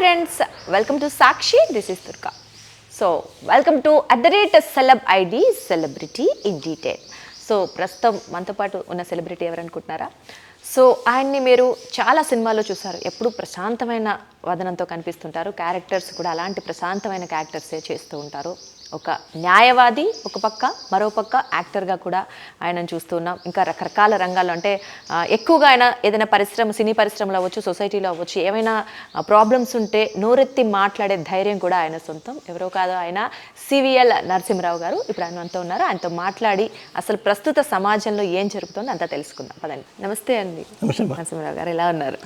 friends, welcome to Sakshi. This is Durga. So, welcome to @celeb ID Celebrity in Detail. So ప్రస్తుతం మనతో పాటు ఉన్న celebrity ఎవరనుకుంటున్నారా? So ఆయన్ని మీరు చాలా సినిమాల్లో చూసారు. ఎప్పుడు ప్రశాంతమైన వదనంతో కనిపిస్తుంటారు. క్యారెక్టర్స్ కూడా అలాంటి ప్రశాంతమైన క్యారెక్టర్సే చేస్తూ ఉంటారు. ఒక న్యాయవాది ఒక పక్క, మరో పక్క యాక్టర్గా కూడా ఆయనను చూస్తూ ఉన్నాం. ఇంకా రకరకాల రంగాల్లో అంటే ఎక్కువగా ఆయన ఏదైనా పరిశ్రమ, సినీ పరిశ్రమలో అవ్వచ్చు, సొసైటీలో అవ్వచ్చు, ఏమైనా ప్రాబ్లమ్స్ ఉంటే నోరెత్తి మాట్లాడే ధైర్యం కూడా ఆయన సొంతం. ఎవరో కాదు, ఆయన సివిఎల్ నరసింహరావు గారు. ఇప్పుడు ఆయన అంతా ఉన్నారు. ఆయనతో మాట్లాడి అసలు ప్రస్తుత సమాజంలో ఏం జరుగుతుందో అంతా తెలుసుకుందాం. పదండి. నమస్తే అండి నరసింహరావు గారు, ఎలా ఉన్నారు?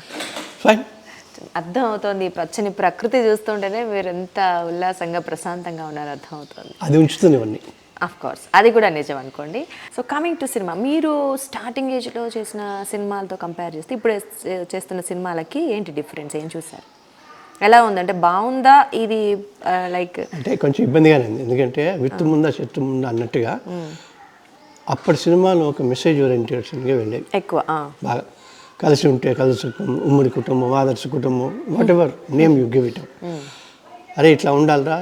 అర్థం అవుతుంది, పచ్చని ప్రకృతి చూస్తుంటేనే మీరు ఎంత ఉల్లాసంగా ప్రశాంతంగా ఉన్నారో అర్థం అవుతుంది. అది ఉంచుతుంది ఇవన్నీ. ఆఫ్ కోర్స్ అది కూడా నిజం అనుకోండి. సో కమింగ్ టు సినిమా, మీరు స్టార్టింగ్ ఏజ్లో చేసిన సినిమాలతో కంపేర్ చేస్తే ఇప్పుడు చేస్తున్న సినిమాలకి ఏంటి డిఫరెన్స్, ఏం చూసారు? ఎలా ఉందంటే బాగుందా ఇది? లైక్ అంటే కొంచెం ఇబ్బందిగానే ఉంది, ఎందుకంటే విత్తు ముందా చెట్టు ముందా అన్నట్టుగా అప్పటి సినిమాలు ఒక మెసేజ్ ఓరియంటేషన్గా వెళ్ళేవి ఎక్కువ. బాగా కలిసి ఉంటే కలిసి, ఉమ్మడి కుటుంబం, ఆదర్శ కుటుంబం, what ever name you give it. అరే ఇట్లా ఉండాలిరా,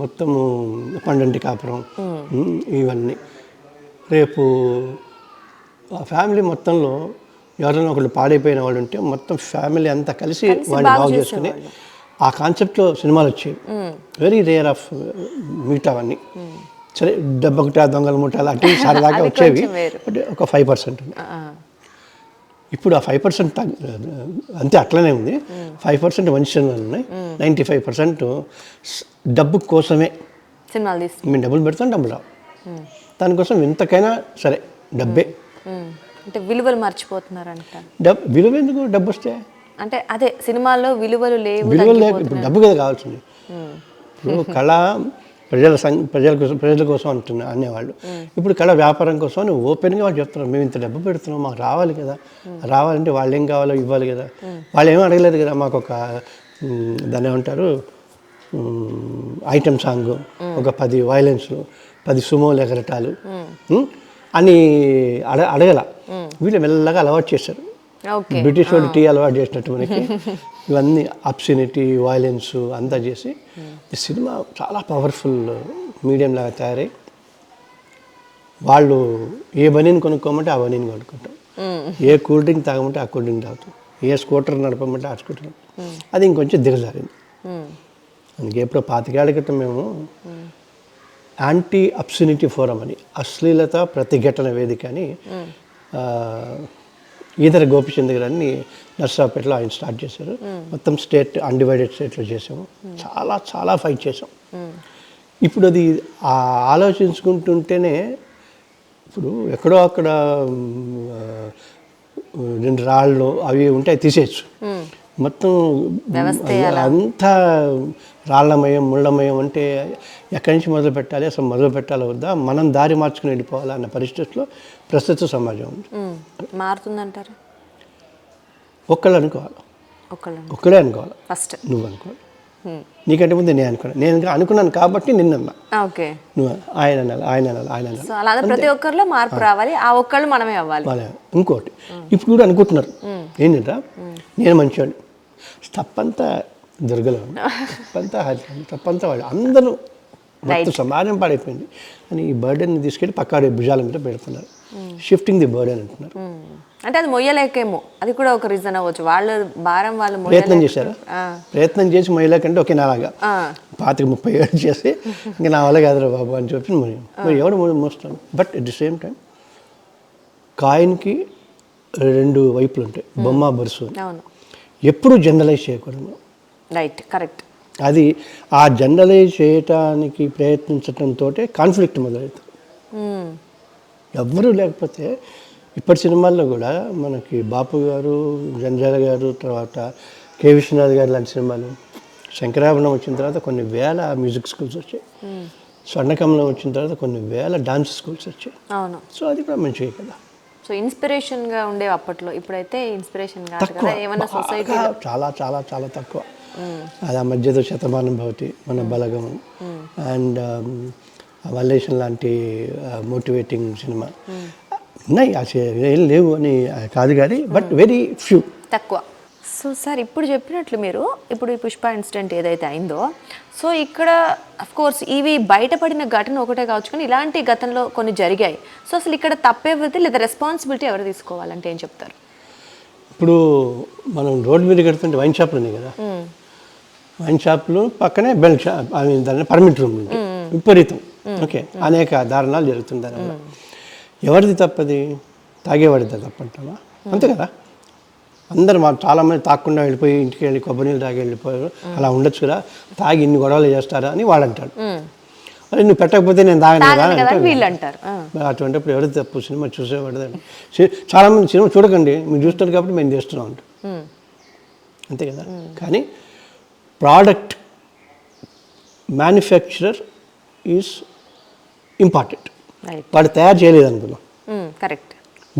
మొత్తము పండంటి కాపురం, ఇవన్నీ. రేపు ఆ ఫ్యామిలీ మొత్తంలో ఎవరైనా ఒకళ్ళు పాడైపోయిన వాళ్ళు ఉంటే మొత్తం ఫ్యామిలీ అంతా కలిసి వాడిని బాగు చేసుకుని ఆ కాన్సెప్ట్లో సినిమాలు వచ్చేవి. వెరీ రేర్ ఆఫ్ మిగతా అవన్నీ. సరే డబ్బకుట, దొంగల ముఠ అలాంటివి సరదాగా వచ్చేవి, బట్ ఒక 5% ఉంది. ఇప్పుడు ఆ 5% అంతే అట్లనే ఉంది. 5% మంచి సినిమాలు ఉన్నాయి, 95% డబ్బు కోసమే సినిమాలు తీసి మేము డబ్బులు పెడతాం, డబ్బులు రావు. దానికోసం ఎంతకైనా సరే డబ్బే. అంటే విలువలు మర్చిపోతున్నారంట. విలువ ఎందుకు? డబ్బు వస్తే అంటే అదే సినిమాల్లో విలువలు లేవు. విలువలు లేవు. ఇప్పుడు డబ్బు కదా కావాల్సింది. ఇప్పుడు కళ ప్రజల కోసం అనేవాళ్ళు. ఇప్పుడు కళ వ్యాపారం కోసం అని ఓపెన్గా వాళ్ళు చెప్తున్నారు, మేము ఇంత డబ్బు పెడుతున్నాం, మాకు రావాలి కదా. రావాలంటే వాళ్ళు ఏం కావాలో ఇవ్వాలి కదా. వాళ్ళు ఏమీ అడగలేదు కదా, మాకు ఒక దాన్ని ఏమంటారు ఐటమ్ సాంగ్, ఒక 10 వయలెన్స్లు, 10 సుమోలు ఎగరటాలు అని అడగల. వీళ్ళు మెల్లగా అలవాటు చేశారు. బ్రిటిష్ వాళ్ళు టీ అలవాటు చేసినట్టు మనకి ఇవన్నీ అబ్సినిటీ, వయలెన్స్ అంతా చేసి ఈ సినిమా చాలా పవర్ఫుల్ మీడియం లాగా తయారై వాళ్ళు ఏ బనీని కొనుక్కోమంటే ఆ బనీని కొనుక్కుంటాం, ఏ కూల్ డ్రింక్ తాగమంటే ఆ కూల్ డ్రింక్ తాగుతాం, ఏ స్కూటర్ నడపమంటే ఆ స్కూటర్. అది ఇంకొంచెం దిగజారింది. అందుకే ఎప్పుడో 25 ఏళ్ల క్రితం మేము యాంటీ అబ్సినిటీ ఫోరం అని, అశ్లీలత ప్రతిఘటన వేదిక అని ఈదర గోపిచంద్ గారు అన్ని నర్సరావుపేటలో ఆయన స్టార్ట్ చేశారు. మొత్తం స్టేట్, అన్డివైడెడ్ స్టేట్లో చేసాము. చాలా చాలా ఫైట్ చేసాం. ఇప్పుడు అది ఆలోచించుకుంటుంటేనే ఇప్పుడు ఎక్కడో అక్కడ 2 రాళ్ళు అవి ఉంటాయి, తీసేయచ్చు. మొత్తం అంతా రాళ్లమయం, ముళ్ళమయం అంటే ఎక్కడి నుంచి మొదలు పెట్టాలి, అసలు మొదలు పెట్టాలి వద్దా, మనం దారి మార్చుకుని వెళ్ళిపోవాలి అన్న పరిస్థితిలో ప్రస్తుత సమాజం ఉంది. మారుతుందంటారు? ఒక్కళ్ళు అనుకోవాలి, ఒక్కడే అనుకోవాలి. ఫస్ట్ నువ్వు అనుకోవాలి. నీకంటే ముందు నేను అనుకున్నాను కాబట్టి నిన్నన్నా. నువ్వు ఆయన అనాలి, ఆయన అనాలి, ఆయన అనాలి. ప్రతి ఒక్కరిలో మార్పు రావాలి, ఆ ఒక్కళ్ళు మనమే అవ్వాలి. ఇంకోటి ఇప్పుడు కూడా అనుకుంటున్నారు ఏంటంటే నేను మంచివాడిని, తప్పంతా దుర్గలో, తప్పంతా వాళ్ళు అందరూ మొత్తం సమాజం పాడైపోయింది అని ఈ బర్డెన్ని తీసుకెళ్ళి పక్కాడే భుజాల మీద పెడుతున్నారు. షిఫ్టింగ్ ది బర్డెన్ అంటున్నారు. అంటే అది మొయ్యలేకేమో, అది కూడా ఒక రీజన్ అవ్వచ్చు. వాళ్ళ భారం వాళ్ళు ప్రయత్నం చేశారు. ప్రయత్నం చేసి మొయ్యలేకంటే ఓకే నాలాగా 25-30 ఏళ్ళు చేసి ఇంకా నా వల్ల కాదురా బాబు అని చెప్పి మరి ఎవడు మోస్తాను. But at the same time కాయిన్కి 2 వైపులు ఉంటాయి, బొమ్మ బరుసు. ఎప్పుడు జనరలైజ్ చేయకూడదు. Right, correct. అది ఆ జనరలైజ్ చేయటానికి ప్రయత్నించడంతో కాన్ఫ్లిక్ట్ మొదలవుతుంది. ఎవ్వరూ లేకపోతే ఇప్పటి సినిమాల్లో కూడా మనకి బాపు గారు, జంజాల గారు, తర్వాత కె విశ్వనాథ్ గారు లాంటి సినిమాలు, శంకరాభరణం వచ్చిన తర్వాత కొన్ని వేల మ్యూజిక్ స్కూల్స్ వచ్చాయి, స్వర్ణకమలం వచ్చిన తర్వాత కొన్ని వేల డాన్స్ స్కూల్స్ వచ్చాయి. అవును. సో అది కూడా మంచిగా కదా. సో ఇన్స్పిరేషన్గా ఉండేవి అప్పట్లో, ఇప్పుడైతే ఇన్స్పిరేషన్ కాదు కదా, ఏమన్నా సొసైటీ చాలా చాలా చాలా తక్కువ. అది ఆ మధ్యలో శతమానం భవతి, మన బలగం అండ్ వల్లేషన్ లాంటి మోటివేటింగ్ సినిమా ఉన్నాయి. ఏం లేవు అని కాదు కానీ బట్ వెరీ ఫ్యూ, తక్కువ. సో సో సార్ ఇప్పుడు చెప్పినట్లు మీరు ఇప్పుడు ఈ పుష్ప ఇన్సిడెంట్ ఏదైతే అయిందో, సో ఇక్కడ కోర్స్ ఇవి బయటపడిన ఘటన ఒకటే కావచ్చు, కానీ ఇలాంటి గతంలో కొన్ని జరిగాయి. సో అసలు ఇక్కడ తప్పేవైతే లేదా రెస్పాన్సిబిలిటీ ఎవరు తీసుకోవాలంటే ఏం చెప్తారు? ఇప్పుడు మనం రోడ్డు మీద కడుతుంటే వైన్ షాపులు ఉన్నాయి కదా, వైన్ షాపులు పక్కనే బెల్ట్ షాప్, దాని పర్మిట్ రూమ్ ఉంది, విపరీతం. ఓకే, అనేక దారుణాలు జరుగుతుంది దానివల్ల. ఎవరిది తప్పది? తాగేవాడిది తప్పంటావా? అంతే కదా. అందరు చాలామంది తాగకుండా వెళ్ళిపోయి ఇంటికి వెళ్ళి కొబ్బరి నీళ్ళు తాగి వెళ్ళిపోయారు, అలా ఉండొచ్చు కదా, తాగి ఇన్ని గొడవలు చేస్తారా అని వాడు అంటాడు. అరే నువ్వు పెట్టకపోతే నేను తాగను వీళ్ళు అంటారు. అటువంటిప్పుడు ఎవరిది తప్పు? సినిమా చూసేవాడిదండి. చాలామంది సినిమా చూడకండి, మీరు చూస్తారు కాబట్టి మేము చేస్తున్నాం అంట. అంతే కదా. కానీ ప్రోడక్ట్ మ్యానుఫ్యాక్చరర్ ఈజ్ ఇంపార్టెంట్. వాడు తయారు చేయలేదు అనుకున్నాం. కరెక్ట్.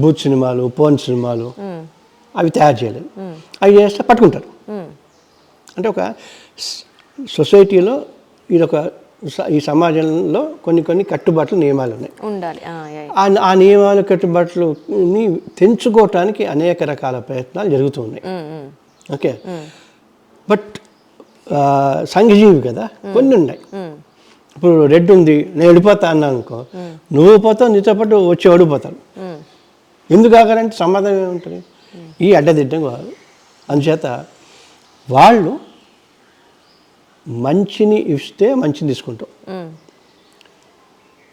బూత్ సినిమాలు, పోన్ సినిమాలు అవి తయారు చేయలేదు. అవి చేస్తే పట్టుకుంటారు. అంటే ఒక సొసైటీలో ఇదొక ఈ సమాజంలో కొన్ని కట్టుబాట్లు, నియమాలు ఉన్నాయి. ఉండాలి. ఆ నియమాలు, కట్టుబాట్లని తెంచుకోవటానికి అనేక రకాల ప్రయత్నాలు జరుగుతూ ఉన్నాయి. ఓకే, బట్ సంఘజీవి కదా, కొన్ని ఉన్నాయి. ఇప్పుడు రెడ్ ఉంది, నేను వెళ్ళిపోతా అన్నా అనుకో, నువ్వు పోతావు, నీతో పాటు వచ్చి ఓడిపోతాడు. ఎందుకు కావాలంటే సమాధానం ఏముంటుంది? ఈ అడ్డదిడ్డం కాదు. అందుచేత వాళ్ళు మంచిని ఇస్తే మంచిని తీసుకుంటాం.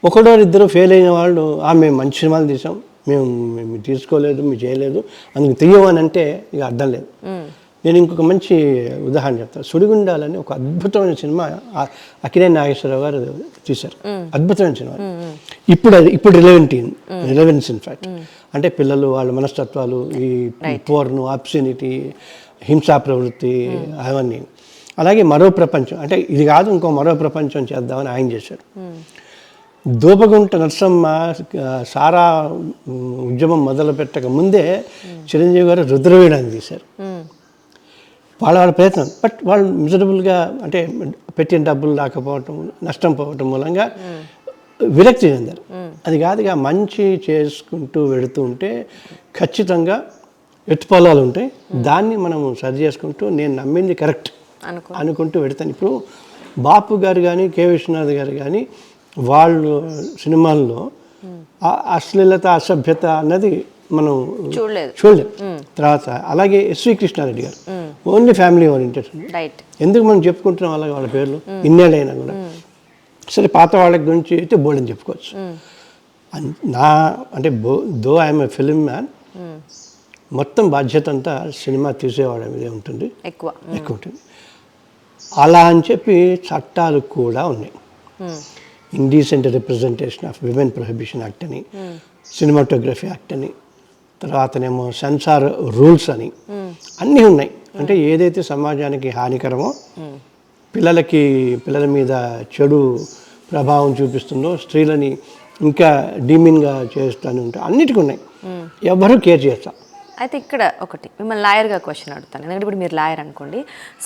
ఒకడో ఇద్దరు ఫెయిల్ అయిన వాళ్ళు మేము మంచి సినిమాలు తీసాం, మేము తీసుకోలేదు, మేము చేయలేదు, అందుకు తీయమని అంటే ఇక అర్థం లేదు. నేను ఇంకొక మంచి ఉదాహరణ చెప్తాను. సుడిగుండాలని ఒక అద్భుతమైన సినిమా అక్కినేని నాగేశ్వరరావు గారు తీశారు. అద్భుతమైన సినిమా. ఇప్పుడు రిలవెన్స్ ఇన్ఫ్యాక్ట్. అంటే పిల్లలు వాళ్ళ మనస్తత్వాలు, ఈ పోర్ను, ఆబ్సినిటీ, హింసా ప్రవృత్తి, అవన్నీ. అలాగే మరో ప్రపంచం, అంటే ఇది కాదు ఇంకో మరో ప్రపంచం చేద్దామని ఆయన చేశారు. దూపగుంట నరసమ్మ సారా ఉద్యమం మొదలు పెట్టక ముందే చిరంజీవి గారు రుద్రవీణాన్ని తీశారు. వాళ్ళ ప్రయత్నం, బట్ వాళ్ళు మిజరబుల్గా, అంటే పెట్టిన డబ్బులు రాకపోవటం, నష్టం పోవటం మూలంగా విరక్తి చెందారు. అది కాదుగా, మంచి చేసుకుంటూ వెళుతూ ఉంటే ఖచ్చితంగా ఎత్తుపొలాలు ఉంటాయి. దాన్ని మనము సరి చేసుకుంటూ నేను నమ్మింది కరెక్ట్ అనుకుంటూ వెళతాను. ఇప్పుడు బాపు గారు కానీ, కె విశ్వనాథ్ గారు కానీ వాళ్ళు సినిమాల్లో అశ్లీలత, అసభ్యత అన్నది మనం చూడలేదు. తర్వాత అలాగే ఎస్వి కృష్ణారెడ్డి గారు ఓన్లీ ఫ్యామిలీ ఓరియంటెడ్. ఎందుకు మనం చెప్పుకుంటున్నాం అలాగే వాళ్ళ పేర్లు ఇన్నేళ్ళైనా కూడా? సరే, పాత వాళ్ళ గురించి అయితే బోల్డని చెప్పుకోవచ్చు. అంటే though I'm a film man, మొత్తం బాధ్యత అంతా సినిమా తీసేవాళ్ళ మీదే ఉంటుంది, ఎక్కువ ఉంటుంది. అలా అని చెప్పి చట్టాలు కూడా ఉన్నాయి. Indecent representation of women prohibition act అని, సినిమాటోగ్రఫీ యాక్ట్ అని, తర్వాతనేమో సెన్సార్ రూల్స్ అని అన్నీ ఉన్నాయి. అంటే ఏదైతే సమాజానికి హానికరమో, పిల్లల మీద చెడు ప్రభావం చూపిస్తుందో, స్త్రీలని ఇంకా డీమిన్గా చేస్తాను ఉంటే అన్నిటికీ ఉన్నాయి. ఎవరు కేర్ చేస్తా. అయితే ఇక్కడ ఒకటి మిమ్మల్ని లాయర్గా క్వశ్చన్ అడుగుతాను, ఎందుకంటే ఇప్పుడు మీరు లాయర్ అనుకోండి.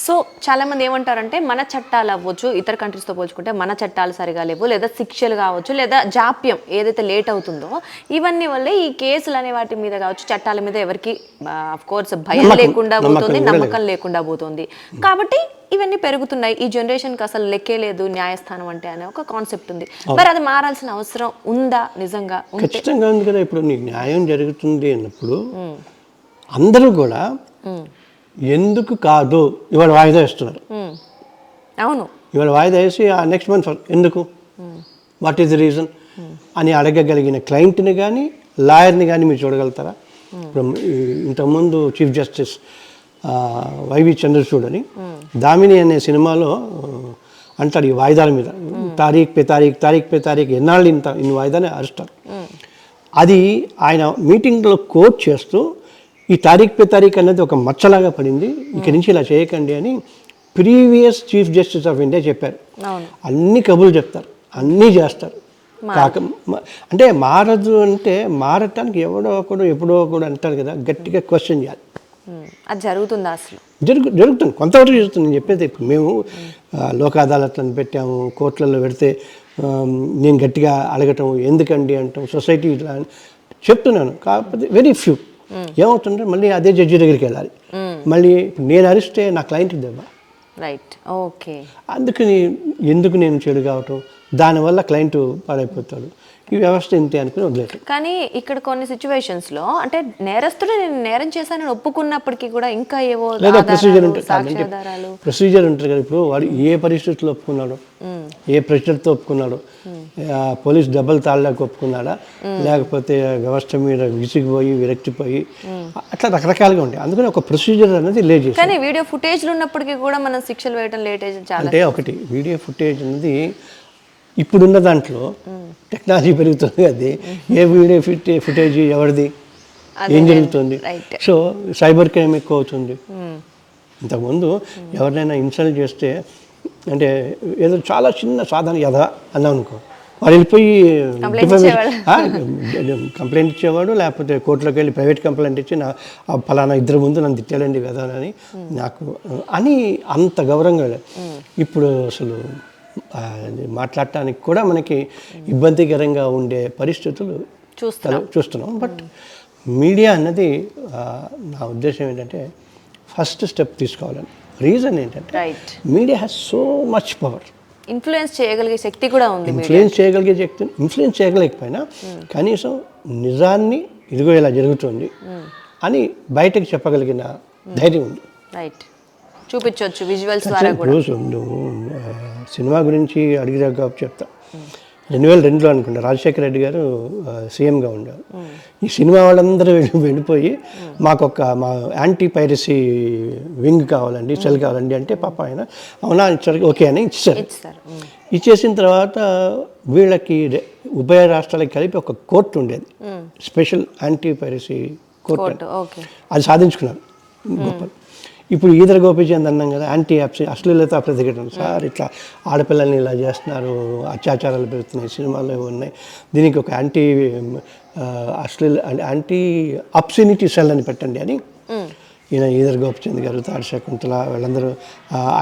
సో చాలామంది ఏమంటారంటే మన చట్టాలు అవ్వచ్చు, ఇతర కంట్రీస్తో పోల్చుకుంటే మన చట్టాలు సరిగా లేవు, లేదా శిక్షలు కావచ్చు, లేదా జాప్యం ఏదైతే లేట్ అవుతుందో, ఇవన్నీ వల్లే ఈ కేసులు అనే వాటి మీద కావచ్చు, చట్టాల మీద ఎవరికి ఆఫ్ కోర్స్ భయం లేకుండా పోతుంది, నమ్మకం లేకుండా పోతుంది. కాబట్టి ఇవన్నీ పెరుగుతున్నాయి. ఈ జనరేషన్కి అసలు లెక్కే లేదు న్యాయస్థానం అంటే అనే ఒక కాన్సెప్ట్ ఉంది. మరి అది మారాల్సిన అవసరం ఉందా నిజంగా? ఖచ్చితంగా ఉంది కదా. ఇప్పుడు నీకు న్యాయం జరుగుతుంది అన్నప్పుడు అందరూ కూడా ఎందుకు కాదు ఇవాళ వాయిదా ఇస్తున్నారు. అవును, ఇవాళ వాయిదా వేసి నెక్స్ట్ మంత్ ఎందుకు, వాట్ ఈస్ ది రీజన్ అని అడగగలిగిన క్లయింట్ని కానీ లాయర్ని కానీ మీరు చూడగలుగుతారా? ఇప్పుడు ఇంతకుముందు చీఫ్ జస్టిస్ వైవి చంద్రచూడ్ అని దామిని అనే సినిమాలో అంటాడు ఈ వాయిదాల మీద, తారీఖ్ పే తారీఖ్ ఎన్నాళ్ళు ఇన్ని వాయిదాని అరుస్తారు. అది ఆయన మీటింగ్లో కోట్ చేస్తూ ఈ తారీఖ్ పే తారీఖ్ అనేది ఒక మచ్చలాగా పడింది, ఇక్కడి నుంచి ఇలా చేయకండి అని previous chief justice of India చెప్పారు. అన్ని కబుర్లు చెప్తారు, అన్నీ చేస్తారు. అంటే మారదు అంటే మారటానికి ఎవడో ఒకడు ఎప్పుడో ఒకడు అంటారు కదా, గట్టిగా క్వశ్చన్ చేయాలి. అది జరుగుతుందా? అసలు జరుగుతుంది, కొంతవరకు జరుగుతుంది. నేను చెప్పేది ఇప్పుడు మేము లోక్ అదాలత్లను పెట్టాము, కోర్టులలో పెడితే నేను గట్టిగా అడగటం, ఎందుకండి అంటాం, సొసైటీ ఇట్లా చెప్తున్నాను. కాకపోతే వెరీ ఫ్యూ ఏమవుతుంటే మళ్ళీ అదే జడ్జి దగ్గరికి వెళ్ళాలి, మళ్ళీ ఇప్పుడు నేను అరిస్తే నా క్లయింట్కి దెబ్బ. Right, okay. అందుకని ఎందుకు నేను చెడు కావటం, దానివల్ల క్లయింట్ పాడైపోతాడు, ఈ వ్యవస్థ ఇంతే అనుకుని వదిలేటం. కానీ ఇక్కడ కొన్ని సిచ్యువేషన్స్లో అంటే నేరస్తుడు నేను నేరం చేశానని ఒప్పుకున్నప్పటికీ కూడా ఇంకా ఏవో లేదా ప్రొసీజర్ ఉంటుంది, సాక్ష్యాధారాలు ప్రొసీజర్ ఉంటుంది కదా. ఇప్పుడు వాడు ఏ పరిస్థితుల్లో ఒప్పుకున్నాడు, ఏ ప్రెషర్తో ఒప్పుకున్నాడు, పోలీస్ డబ్బులు తాళ్ళకి ఒప్పుకున్నాడా, లేకపోతే వ్యవస్థ మీద విసిగిపోయి విరక్తిపోయి, అట్లా రకరకాలుగా ఉంటాయి. అందుకని ఒక ప్రొసీజర్ అనేది లేట్ చేసి. కానీ వీడియో ఫుటేజ్లు ఉన్నప్పటికీ కూడా మనం శిక్షలు వేయడం లేట్ చాలా. అంటే ఒకటి వీడియో ఫుటేజ్ అనేది ఇప్పుడున్న దాంట్లో టెక్నాలజీ పెరుగుతుంది, అది ఏ వీడియో ఫుటేజ్ ఎవరిది, ఏం జరుగుతుంది. సో సైబర్ క్రైమ్ ఎక్కువ అవుతుంది. ఇంతకుముందు ఎవరినైనా ఇన్సల్ట్ చేస్తే అంటే ఏదో చాలా చిన్న సాధారణ యథ అన్నాం అనుకో, వాడు వెళ్ళిపోయి కంప్లైంట్ ఇచ్చేవాడు, లేకపోతే కోర్టులోకి వెళ్ళి ప్రైవేట్ కంప్లైంట్ ఇచ్చి నా ఫలానా ఇద్దరు ముందు నన్ను తిట్టాలండి కదా అని నాకు అని అంత గౌరవంగా. ఇప్పుడు అసలు మాట్లాడటానికి కూడా మనకి ఇబ్బందికరంగా ఉండే పరిస్థితులు చూస్తున్నాం. బట్ మీడియా అన్నది నా ఉద్దేశం ఏంటంటే ఫస్ట్ స్టెప్ తీసుకోవాలని. రీజన్ ఏంటంటే media has so much power, influence చేయగలిగే శక్తి కూడా ఉంది. ఇన్ఫ్లుయెన్స్ చేయగలిగే శక్తి, ఇన్ఫ్లుయెన్స్ చేయగలేకపోయినా కనీసం నిజాన్ని ఇదిగో ఇలా జరుగుతుంది అని బయటకు చెప్పగలిగిన ధైర్యం ఉంది. రైట్, చూపించవచ్చు విజువల్స్ ద్వారా కూడా. నువ్వు సినిమా గురించి అడిగిదాకా చెప్తా. 2002లో అనుకుంటా రాజశేఖర రెడ్డి గారు సీఎంగా ఉండారు. ఈ సినిమా వాళ్ళందరూ వెళ్ళిపోయి మా యాంటీ పైరసీ వింగ్ కావాలండి, సెల్ కావాలండి అంటే పాప ఆయన అవునా ఇచ్చారు, ఓకే అని ఇచ్చారు. ఇచ్చేసిన తర్వాత వీళ్ళకి ఉభయ రాష్ట్రాలకి కలిపి ఒక కోర్టు ఉండేది, స్పెషల్ యాంటీ పైరసీ కోర్టు. అది సాధించుకున్నారు గొప్ప. ఇప్పుడు ఈదర గోపీచంద్ అన్నాం కదా, యాంటీ అశ్లీలత ప్రతిఘటన. సార్ ఇట్లా ఆడపిల్లల్ని ఇలా చేస్తున్నారు, అత్యాచారాలు పెరుగుతున్నాయి, సినిమాలు ఉన్నాయి, దీనికి ఒక యాంటీ అబ్సినిటీ సెల్ అని పెట్టండి అని ఈయన ఈదర గోపీచంద్ గారు, తాడి శకుంతల వీళ్ళందరూ,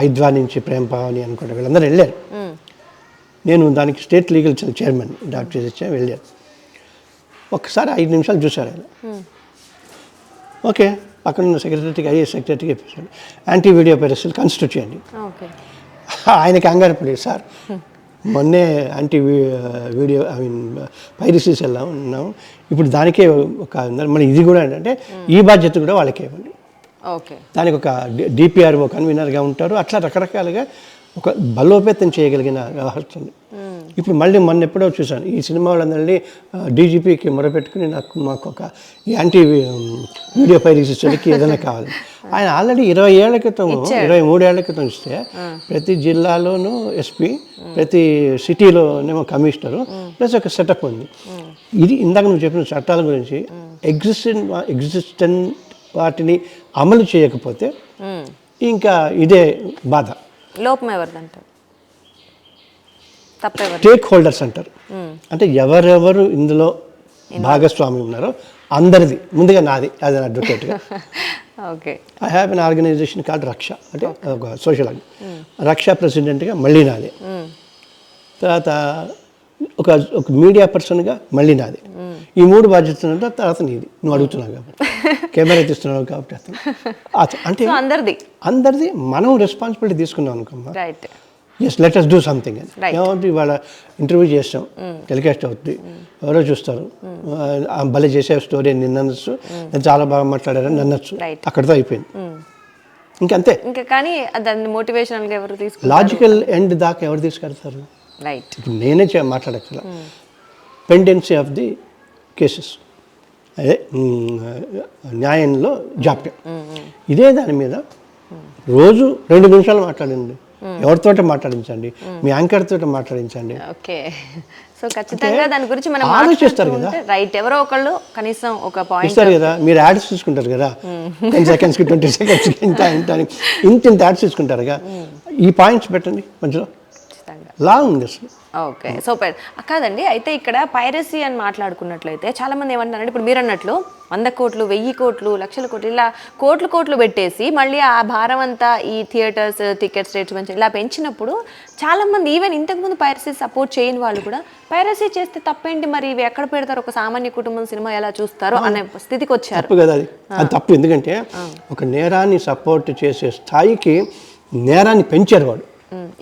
ఐద్వా నుంచి ప్రేమ్ పావని అనుకుంటా వీళ్ళందరూ వెళ్ళారు. నేను దానికి స్టేట్ లీగల్ చైర్మన్ డాక్టర్ చేసి వెళ్ళాను. ఒక్కసారి 5 నిమిషాలు చూశారు ఆయన. ఓకే, అక్కడ ఉన్న సెక్రటరీకి ఐఏఎస్ సెక్రటరీకి చెప్పేసాడు యాంటీ వీడియో పైరసీలు కాన్స్టిట్యూట్ చేయండి. ఆయన కంగారు పడేది, సార్ మొన్నే యాంటీ వీడియో పైరసీస్ ఎలా ఉన్నాం, ఇప్పుడు దానికే ఒక మరి ఇది కూడా ఏంటంటే ఈ బాధ్యత కూడా వాళ్ళకే ఇవ్వండి. దానికి ఒక డిపిఆర్ఓ కన్వీనర్గా ఉంటారు. అట్లా రకరకాలుగా ఒక బలోపేతం చేయగలిగిన వ్యవస్థ ఉంది. ఇప్పుడు మళ్ళీ మొన్న ఎప్పుడో చూశాను, ఈ సినిమా వాళ్ళందరినీ డీజీపీకి మొరపెట్టుకుని మాకు ఒక యాంటీ వీడియో పైరసీకి ఏదైనా కావాలి. ఆయన ఆల్రెడీ 20 ఏళ్ల క్రితం 23 ఏళ్ల క్రితం ఇస్తే ప్రతి జిల్లాలోనూ ఎస్పీ, ప్రతి సిటీలోనేమో కమిషనరు, ప్లస్ ఒక సెటప్ ఉంది. ఇది ఇందాక నువ్వు చెప్పిన చట్టాల గురించి ఎగ్జిస్టెంట్ వాటిని అమలు చేయకపోతే ఇంకా ఇదే బాధ. లోపం ఎవరిదంటారు? స్టేక్ హోల్డర్స్ అంటారు. అంటే ఎవరెవరు ఇందులో భాగస్వామి ఉన్నారో అందరిది. ముందుగా నాది యాజ్ అన్ అడ్వకేట్గా. I have an organisation called Raksha, అంటే ఒక సోషల్ రక్ష ప్రెసిడెంట్గా మళ్ళీ నాది. తర్వాత ఒక మీడియా పర్సన్గా మళ్ళీ నాది. ఈ 3 బాధ్యతలు తర్వాత నీది, నువ్వు అడుగుతున్నావు కాబట్టి, కెమెరా తీస్తున్నావు కాబట్టి. అంటే అందరిది మనం రెస్పాన్సిబిలిటీ తీసుకున్నాం అనుకోమ్మా. Yes, let us do something అని. ఏమవుతుంది, ఇవాళ ఇంటర్వ్యూ చేస్తాం, టెలికాస్ట్ అవుతుంది, ఎవరో చూస్తారు, భలే చేసే స్టోరీ నిన్న అనొచ్చు, నేను చాలా బాగా మాట్లాడారని నన్నొచ్చు, అక్కడితో అయిపోయింది. ఇంకంతే. కానీ దాన్ని మోటివేషనల్గా ఎవరు తీసుకుంటారు? లాజికల్ ఎండ్ దాకా ఎవరు తీసుకెళ్తారు? ఇప్పుడు నేనే మాట్లాడక్కల పెండెన్సీ ఆఫ్ ది కేసెస్, అదే న్యాయంలో జాప్యం. ఇదే దాని మీద రోజు 2 నిమిషాలు మాట్లాడండి, ఎవరితో మాట్లాడించండి, మీ యాంకర్ తోటి మాట్లాడించండి. ఓకే, సో ఖచ్చితంగా దాని గురించి మనం ఆలోచిస్తారు కదా. రైట్, ఎవరో ఒకళ్ళు కనీసం ఒక పాయింట్ ఇస్తారు కదా. మీరు యాడ్స్ తీసుకుంటారు కదా, 10 సెకండ్స్కి 20 సెకండ్స్కి ఇంత యాడ్స్ తీసుకుంటారు కదా, ఈ పాయింట్స్ పెట్టండి మధ్యలో. లా ఉంది అసలు. Okay super. కాదండి, అయితే ఇక్కడ పైరసీ అని మాట్లాడుకున్నట్లయితే చాలా మంది ఏమంటున్నారంటే ఇప్పుడు మీరు అన్నట్లు 100 కోట్లు 1000 కోట్లు లక్షల కోట్లు ఇలా కోట్లు పెట్టేసి మళ్ళీ ఆ భారం అంతా ఈ థియేటర్స్ టికెట్స్ రేట్స్ మంచి ఇలా పెంచినప్పుడు చాలా మంది ఈవెన్ ఇంతకుముందు పైరసీ సపోర్ట్ చేయని వాళ్ళు కూడా పైరసీ చేస్తే తప్పేంటి, మరి ఇవి ఎక్కడ పెడతారు, ఒక సామాన్య కుటుంబం సినిమా ఎలా చూస్తారో అనే స్థితికి వచ్చారు. తప్పు కదా అది తప్పు. ఎందుకంటే ఒక నేరాన్ని సపోర్ట్ చేసే స్థాయికి నేరాన్ని పెంచారు వాడు.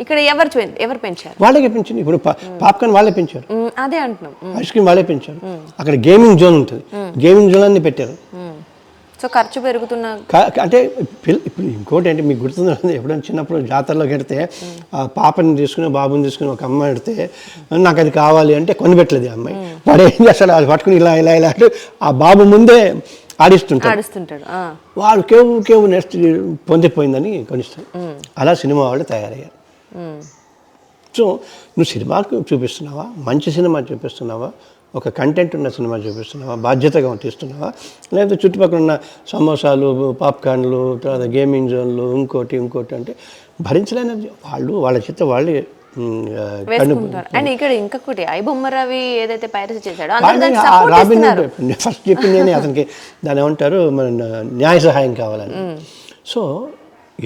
ఇక్కడ ఎవరు పెంచారు? వాళ్ళకే పెంచింది. ఇప్పుడు పాప్కార్న్ వాళ్ళే పెంచారు, అదే అంటున్నాం. ఐస్ క్రీమ్ వాళ్ళే పెంచారు. అక్కడ గేమింగ్ జోన్ ఉంటుంది, గేమింగ్ జోన్ అన్ని పెట్టారు. సో ఖర్చు పెరుగుతున్న అంటే ఇప్పుడు ఇంకోటి ఏంటి మీకు గుర్తుందా, ఎప్పుడైనా చిన్నప్పుడు జాతరలో పెడితే ఆ పాపని తీసుకుని బాబుని తీసుకుని ఒక అమ్మాయి పెడితే నాకు అది కావాలి అంటే కొనిపెట్టలేదు ఆ అమ్మాయి. వాడు ఏం చేస్తాడు, అది పట్టుకుని ఇలా ఇలా ఇలా అంటే ఆ బాబు ముందే ఆడిస్తుంటాడు. వాడు కేవు నెక్స్ట్ పొందిపోయిందని కొనిస్తాడు. అలా సినిమా వాళ్ళు తయారయ్యారు. సో నువ్వు సినిమాకు చూపిస్తున్నావా, మంచి సినిమా చూపిస్తున్నావా, ఒక కంటెంట్ ఉన్న సినిమా చూపిస్తున్నావా, బాధ్యతగా తీస్తున్నావా, లేకపోతే చుట్టుపక్కల ఉన్న సమోసాలు పాప్కార్న్లు తర్వాత గేమింగ్ జోన్లు ఇంకోటి అంటే భరించలేని వాళ్ళ చేత వాళ్ళే వేసుకుంటారు. అండ్ ఇక్కడ ఇంకొకటి ఐబొమ్మ రవి ఏదైతే పైరసీ చేశాడో రాబిన్హుడ్ ఫస్ట్ చెప్పింది నేను అతనికి దాని ఏమంటారు మన న్యాయ సహాయం కావాలని. సో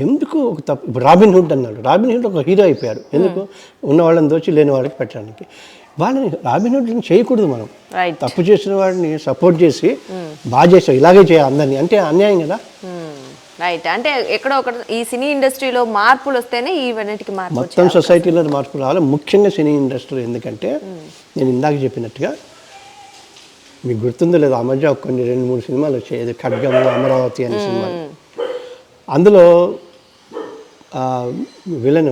ఎందుకు ఒక తప్పు, ఇప్పుడు రాబిన్హుడ్ అన్నాడు, రాబిన్హుడ్ ఒక హీరో అయిపోయాడు. ఎందుకు ఉన్న వాళ్ళని దోచి లేని వాళ్ళకి పెట్టడానికి. వాళ్ళని రాబిన్హుడ్ని చేయకూడదు మనం. తప్పు చేసిన వాడిని సపోర్ట్ చేసి బాగా చేసావు ఇలాగే చేయాలి అందరినీ అంటే అన్యాయం కదా. రైట్. అంటే ఎక్కడో ఒక ఈ సినీ ఇండస్ట్రీలో మార్పులు వస్తేనే ఈవన్నిటికి మార్పు, మొత్తం సొసైటీలో మార్పు రావాలి, ముఖ్యంగా సినీ ఇండస్ట్రీ. ఎందుకంటే నేను ఇందాక చెప్పినట్టుగా మీకు గుర్తుందో లేదు, ఆ మధ్య కొన్ని 2-3 సినిమాలు వచ్చాయి, ఖడ్గము అమరావతి అనే సినిమాలు. అందులో విలన్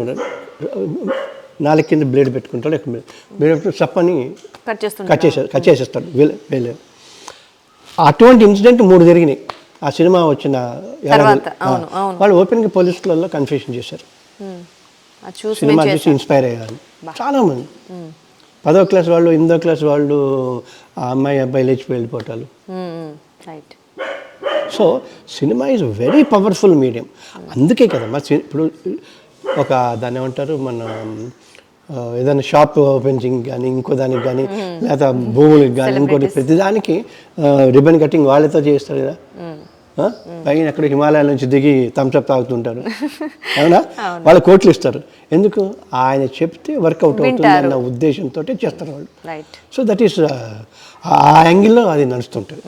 నాలుగు కింద బ్లేడ్ పెట్టుకుంటాడు, బ్లేడ్ పెట్టుకుని చప్పని కట్ చేసేస్తాడు విలన్. అటువంటి ఇన్సిడెంట్ 3 జరిగినాయి ఆ సినిమా వచ్చిన. వాళ్ళు ఓపెన్గా పోలీసులలో కన్ఫెషన్ చేశారు, సినిమా చూసి ఇన్స్పైర్ అయ్యారు చాలామంది. 10వ క్లాస్ వాళ్ళు 8వ క్లాస్ వాళ్ళు ఆ అబ్బాయి లేచిపోయి వెళ్ళిపోతారు. So cinema is very powerful medium. అందుకే కదా మరి ఇప్పుడు ఒక దాన్ని ఏమంటారు, మన ఏదైనా షాప్ ఓపెనింగ్ కానీ ఇంకో దానికి కానీ లేదా భూములకి కానీ ఇంకోటి ప్రతిదానికి రిబన్ కటింగ్ వాళ్ళతో చేస్తారు కదా. పైన ఎక్కడ హిమాలయాల నుంచి దిగి థమ్స్అప్ తాగుతుంటారు అవునా, వాళ్ళు కోట్లు ఇస్తారు. ఎందుకు, ఆయన చెప్తే వర్కౌట్ అవుతుంది అన్న ఉద్దేశంతో చేస్తారు వాళ్ళు. సో దట్ ఈస్ ఆ యాంగిల్లో అది నడుస్తుంటుంది.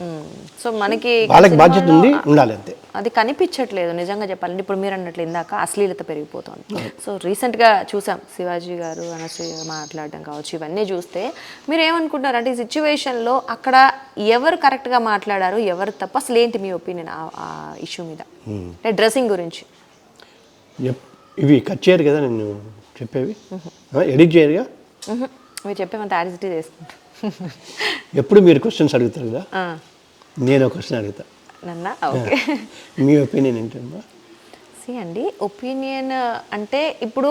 సో మనకి వాళ్ళకి బాధ్యత ఉంది, ఉండాలి అంతే. అది కనిపించట్లేదు నిజంగా చెప్పాలంటే. ఇప్పుడు మీరు అన్నట్లు ఇందాక అశ్లీలత పెరిగిపోతుంది. సో రీసెంట్గా చూసాం శివాజీ గారు అనసూయ మాట్లాడడం కావచ్చు, ఇవన్నీ చూస్తే మీరు ఏమనుకుంటున్నారు అంటే ఈ సిచ్యువేషన్లో అక్కడ ఎవరు కరెక్ట్గా మాట్లాడారు, ఎవరు తప్ప, అసలు ఏంటి మీ ఒపీనియన్ ఆ ఇష్యూ మీద, అంటే డ్రెస్సింగ్ గురించి? ఇవి కట్ చేయరు కదా నేను చెప్పేవి, ఎడిట్ చేయరుగా, మీరు చెప్పేమంత యాజిటీ చేసుకుంటారు. ఎప్పుడు మీరు క్వశ్చన్స్ అడుగుతారు కదా, నేను ఒక క్వశ్చన్ అడుగుతా, నన్నా ఓకే మీ ఒపీనియన్ ఏంటమ్మా? అండి ఒపీనియన్ అంటే ఇప్పుడు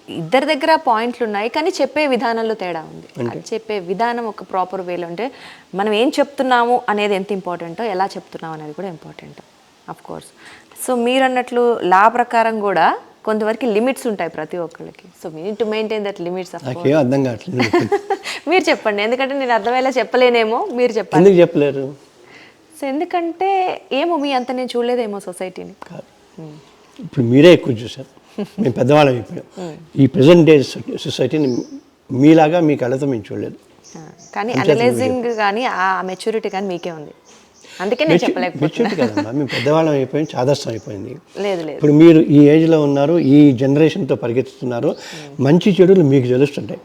ఇద్దరి దగ్గర పాయింట్లు ఉన్నాయి, కానీ చెప్పే విధానంలో తేడా ఉంది. చెప్పే విధానం ఒక ప్రాపర్ వేలో ఉంటే మనం ఏం చెప్తున్నాము అనేది ఎంత ఇంపార్టెంటో, ఎలా చెప్తున్నాం అనేది కూడా ఇంపార్టెంట్ ఆఫ్ కోర్స్. సో మీరు అన్నట్లు లా ప్రకారం కూడా కొంతవరకు లిమిట్స్ ఉంటాయి ప్రతి ఒక్కరికి. So we need to maintain that limits. అర్థం కావట్లేదు మీరు చెప్పండి, ఎందుకంటే నేను అర్థమయ్యేలా చెప్పలేనేమో, మీరు చెప్పండి. ఎందుకు చెప్పలేరు? సో ఎందుకంటే ఏమో మీ అంత నేను చూడలేదేమో సొసైటీని. ఇప్పుడు మీరే ఎక్కువ చూసారు, మేము పెద్దవాళ్ళం అయిపోయాం. ఈ ప్రజెంట్ డే సొసైటీని మీలాగా మీ కళ్ళతో మేము చూడలేదు. కానీ అనలైజింగ్ కానీ ఆ మెచ్యూరిటీ కానీ మీకే ఉంది, అందుకే నేను చెప్పలేకపోతున్నా. కదమ్మా, మేము పెద్దవాళ్ళం అయిపోయింది, చాదస్తం అయిపోయింది. లేదు లేదు, ఇప్పుడు మీరు ఈ ఏజ్లో ఉన్నారు, ఈ జనరేషన్తో పరిగెత్తుతున్నారు, మంచి చెడులు మీకు తెలుస్తుంటాయి.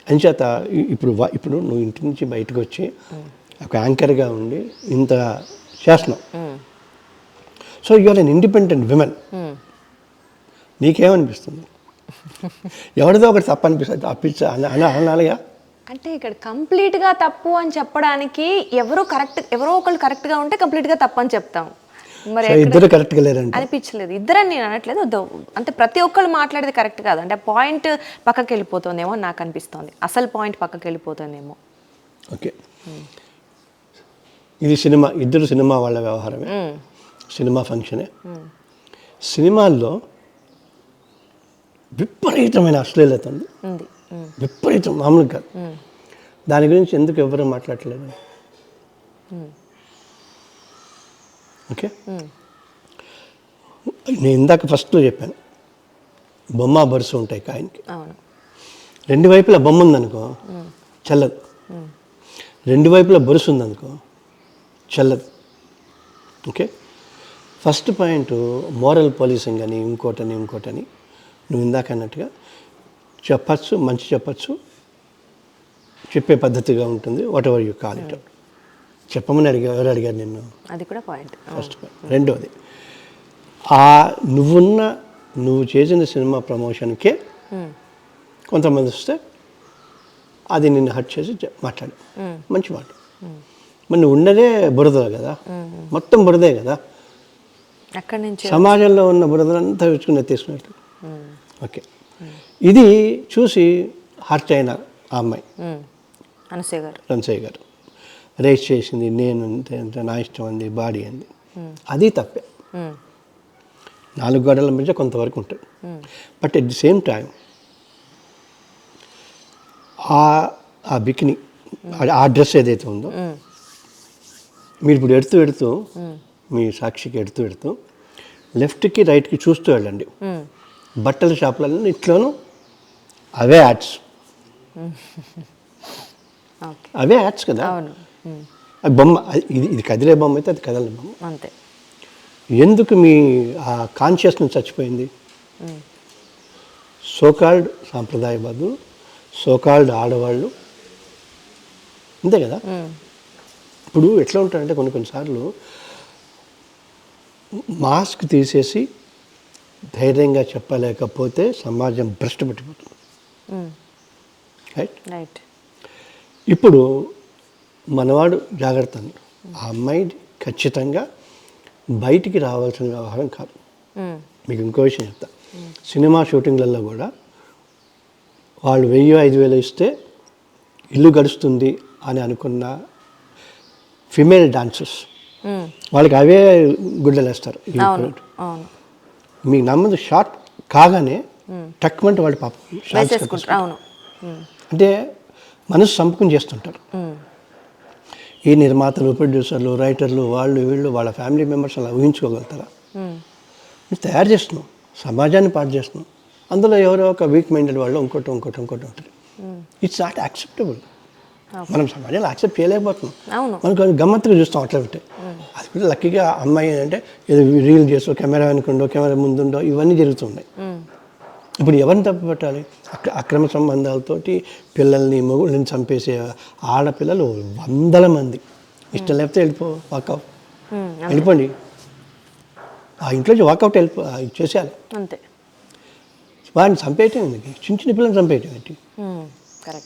అంచేత ఇప్పుడు నువ్వు ఇంటి నుంచి బయటకు వచ్చి ఒక యాంకర్గా ఉండి ఇంత చేస్తున్నావు. So you're an independent women. నీకేమనిపిస్తుంది? ఎవరిదో ఒకటి తప్పు అనిపిస్తుంది అనాలిగా. అంటే ఇక్కడ కంప్లీట్గా తప్పు అని చెప్పడానికి ఎవరో ఒకళ్ళు కరెక్ట్గా ఉంటే కంప్లీట్గా తప్పు అని చెప్తాం. మరి ఇద్దరు కరెక్ట్గా లేరంటే అనిపించలేదు. ఇద్దరని నేను అనట్లేదు, అంటే ప్రతి ఒక్కళ్ళు మాట్లాడేది కరెక్ట్ కాదు. అంటే పాయింట్ పక్కకి వెళ్ళిపోతుందేమో నాకు అనిపిస్తుంది, అసలు పాయింట్ పక్కకి వెళ్ళిపోతుందేమో. ఓకే, ఇది సినిమా, ఇద్దరు సినిమా వాళ్ళ వ్యవహారమే, సినిమా ఫంక్షనే. సినిమాల్లో విపరీతమైన అశ్లీలత ఉంది, ఉంది. విపరీతం, మామూలుగా కాదు. దాని గురించి ఎందుకు ఎవరు మాట్లాడలేదు? ఓకే, నేను ఇందాక ఫస్ట్లో చెప్పాను, బొమ్మ బరుసు ఉంటాయి కాయిన్కి. అవును. రెండు వైపులా బొమ్మ ఉందనుకో చెల్లదు, రెండు వైపులా బొరుసు ఉందనుకో చెల్లదు. Okay, first point moral policing అని ఇంకోటని నువ్వు ఇందాక అన్నట్టుగా చెప్పచ్చు, మంచి చెప్పచ్చు, చెప్పే పద్ధతిగా ఉంటుంది. What ever you call it. చెప్పమని ఎవరు అడిగారు నిన్ను? అది కూడా పాయింట్. First point. రెండోది, నువ్వు చేసిన సినిమా ప్రమోషన్కే కొంతమంది వస్తే అది నిన్ను హర్ట్ చేసి మాట్లాడు, మంచి మాట. మరి నువ్వు ఉన్నదే బురద కదా, మొత్తం బురదే కదా, అక్కడి నుంచి సమాజంలో ఉన్న బురదలంతా తెచ్చుకుని తీసుకున్నట్టు. ఓకే, ఇది చూసి హర్ట్ అయిన ఆ అమ్మాయి అనసూయ గారు రేస్ చేసింది, నేను నా ఇష్టం అంది, బాడీ అంది. అది తప్పే. 4 గోడల మధ్య కొంతవరకు ఉంటుంది. But at the same time ఆ బికిని, ఆ డ్రెస్ ఏదైతే ఉందో, మీరు ఇప్పుడు ఎడుతూ మీ సాక్షికి ఎడుతూ లెఫ్ట్కి రైట్కి చూస్తూ వెళ్ళండి. బట్టల షాపులలో ఇట్లోనూ అవే యాడ్స్, అవే యాడ్స్ కదా. అది బొమ్మ, ఇది కదిలే బొమ్మ అయితే అది కదలే బొమ్మ అంతే. ఎందుకు మీ ఆ కాన్షియస్నెస్ చచ్చిపోయింది? సోకాల్డ్ సాంప్రదాయవాదులు, సోకాల్డ్ ఆడవాళ్ళు, అంతే కదా. ఇప్పుడు ఎట్లా ఉంటారంటే కొన్నిసార్లు మాస్క్ తీసేసి ధైర్యంగా చెప్పలేకపోతే సమాజం భ్రష్టు పట్టిపోతుంది. రైట్. ఇప్పుడు మనవాడు జాగ్రత్త, ఆ అమ్మాయి ఖచ్చితంగా బయటికి రావాల్సిన వ్యవహారం కాదు. మీకు ఇంకో విషయం చెప్తా, సినిమా షూటింగ్లలో కూడా వాళ్ళు 1000-5000 ఇస్తే ఇల్లు గడుస్తుంది అని అనుకున్న ఫిమేల్ డాన్సర్స్ వాళ్ళకి అవే గుడ్డలు వేస్తారు. మీకు నమ్మదు, షార్ట్ కాగానే టక్మంటే వాళ్ళు పాపం అంటే మనసు సంపకం చేస్తుంటారు. ఈ నిర్మాతలు, ప్రొడ్యూసర్లు, రైటర్లు, వీళ్ళు వాళ్ళ ఫ్యామిలీ మెంబర్స్ అలా ఊహించుకోగలుగుతారా? మీరు తయారు చేస్తున్నాం, సమాజాన్ని పాటు చేస్తున్నాం. అందులో ఎవరో ఒక వీక్ మైండెడ్ వాళ్ళు ఇంకోటి ఉంటుంది. It's not acceptable. మనం సమాజంలో యాక్సెప్ట్ చేయలేకపోతున్నాం. మనకు అది గమ్మత్తుగా చూస్తాం అట్లా ఉంటే. అది కూడా లక్కీగా అమ్మాయి అంటే ఏదో రీల్ చేస్తూ కెమెరా వెనుకుండో కెమెరా ముందుండో ఇవన్నీ జరుగుతున్నాయి. ఇప్పుడు ఎవరిని తప్పు పెట్టాలి? అక్రమ సంబంధాలతోటి పిల్లల్ని, మొగుళ్ళని చంపేసే ఆడపిల్లలు 100 మంది. ఇష్టం లేకపోతే వాకౌట్ వెళ్ళిపోండి, ఆ ఇంట్లోంచి వాకౌట్ చేసేయాలి అంతే. వాడిని చంపేయటం ఏంటి? చిన్న పిల్లల్ని చంపేయటం ఏంటి?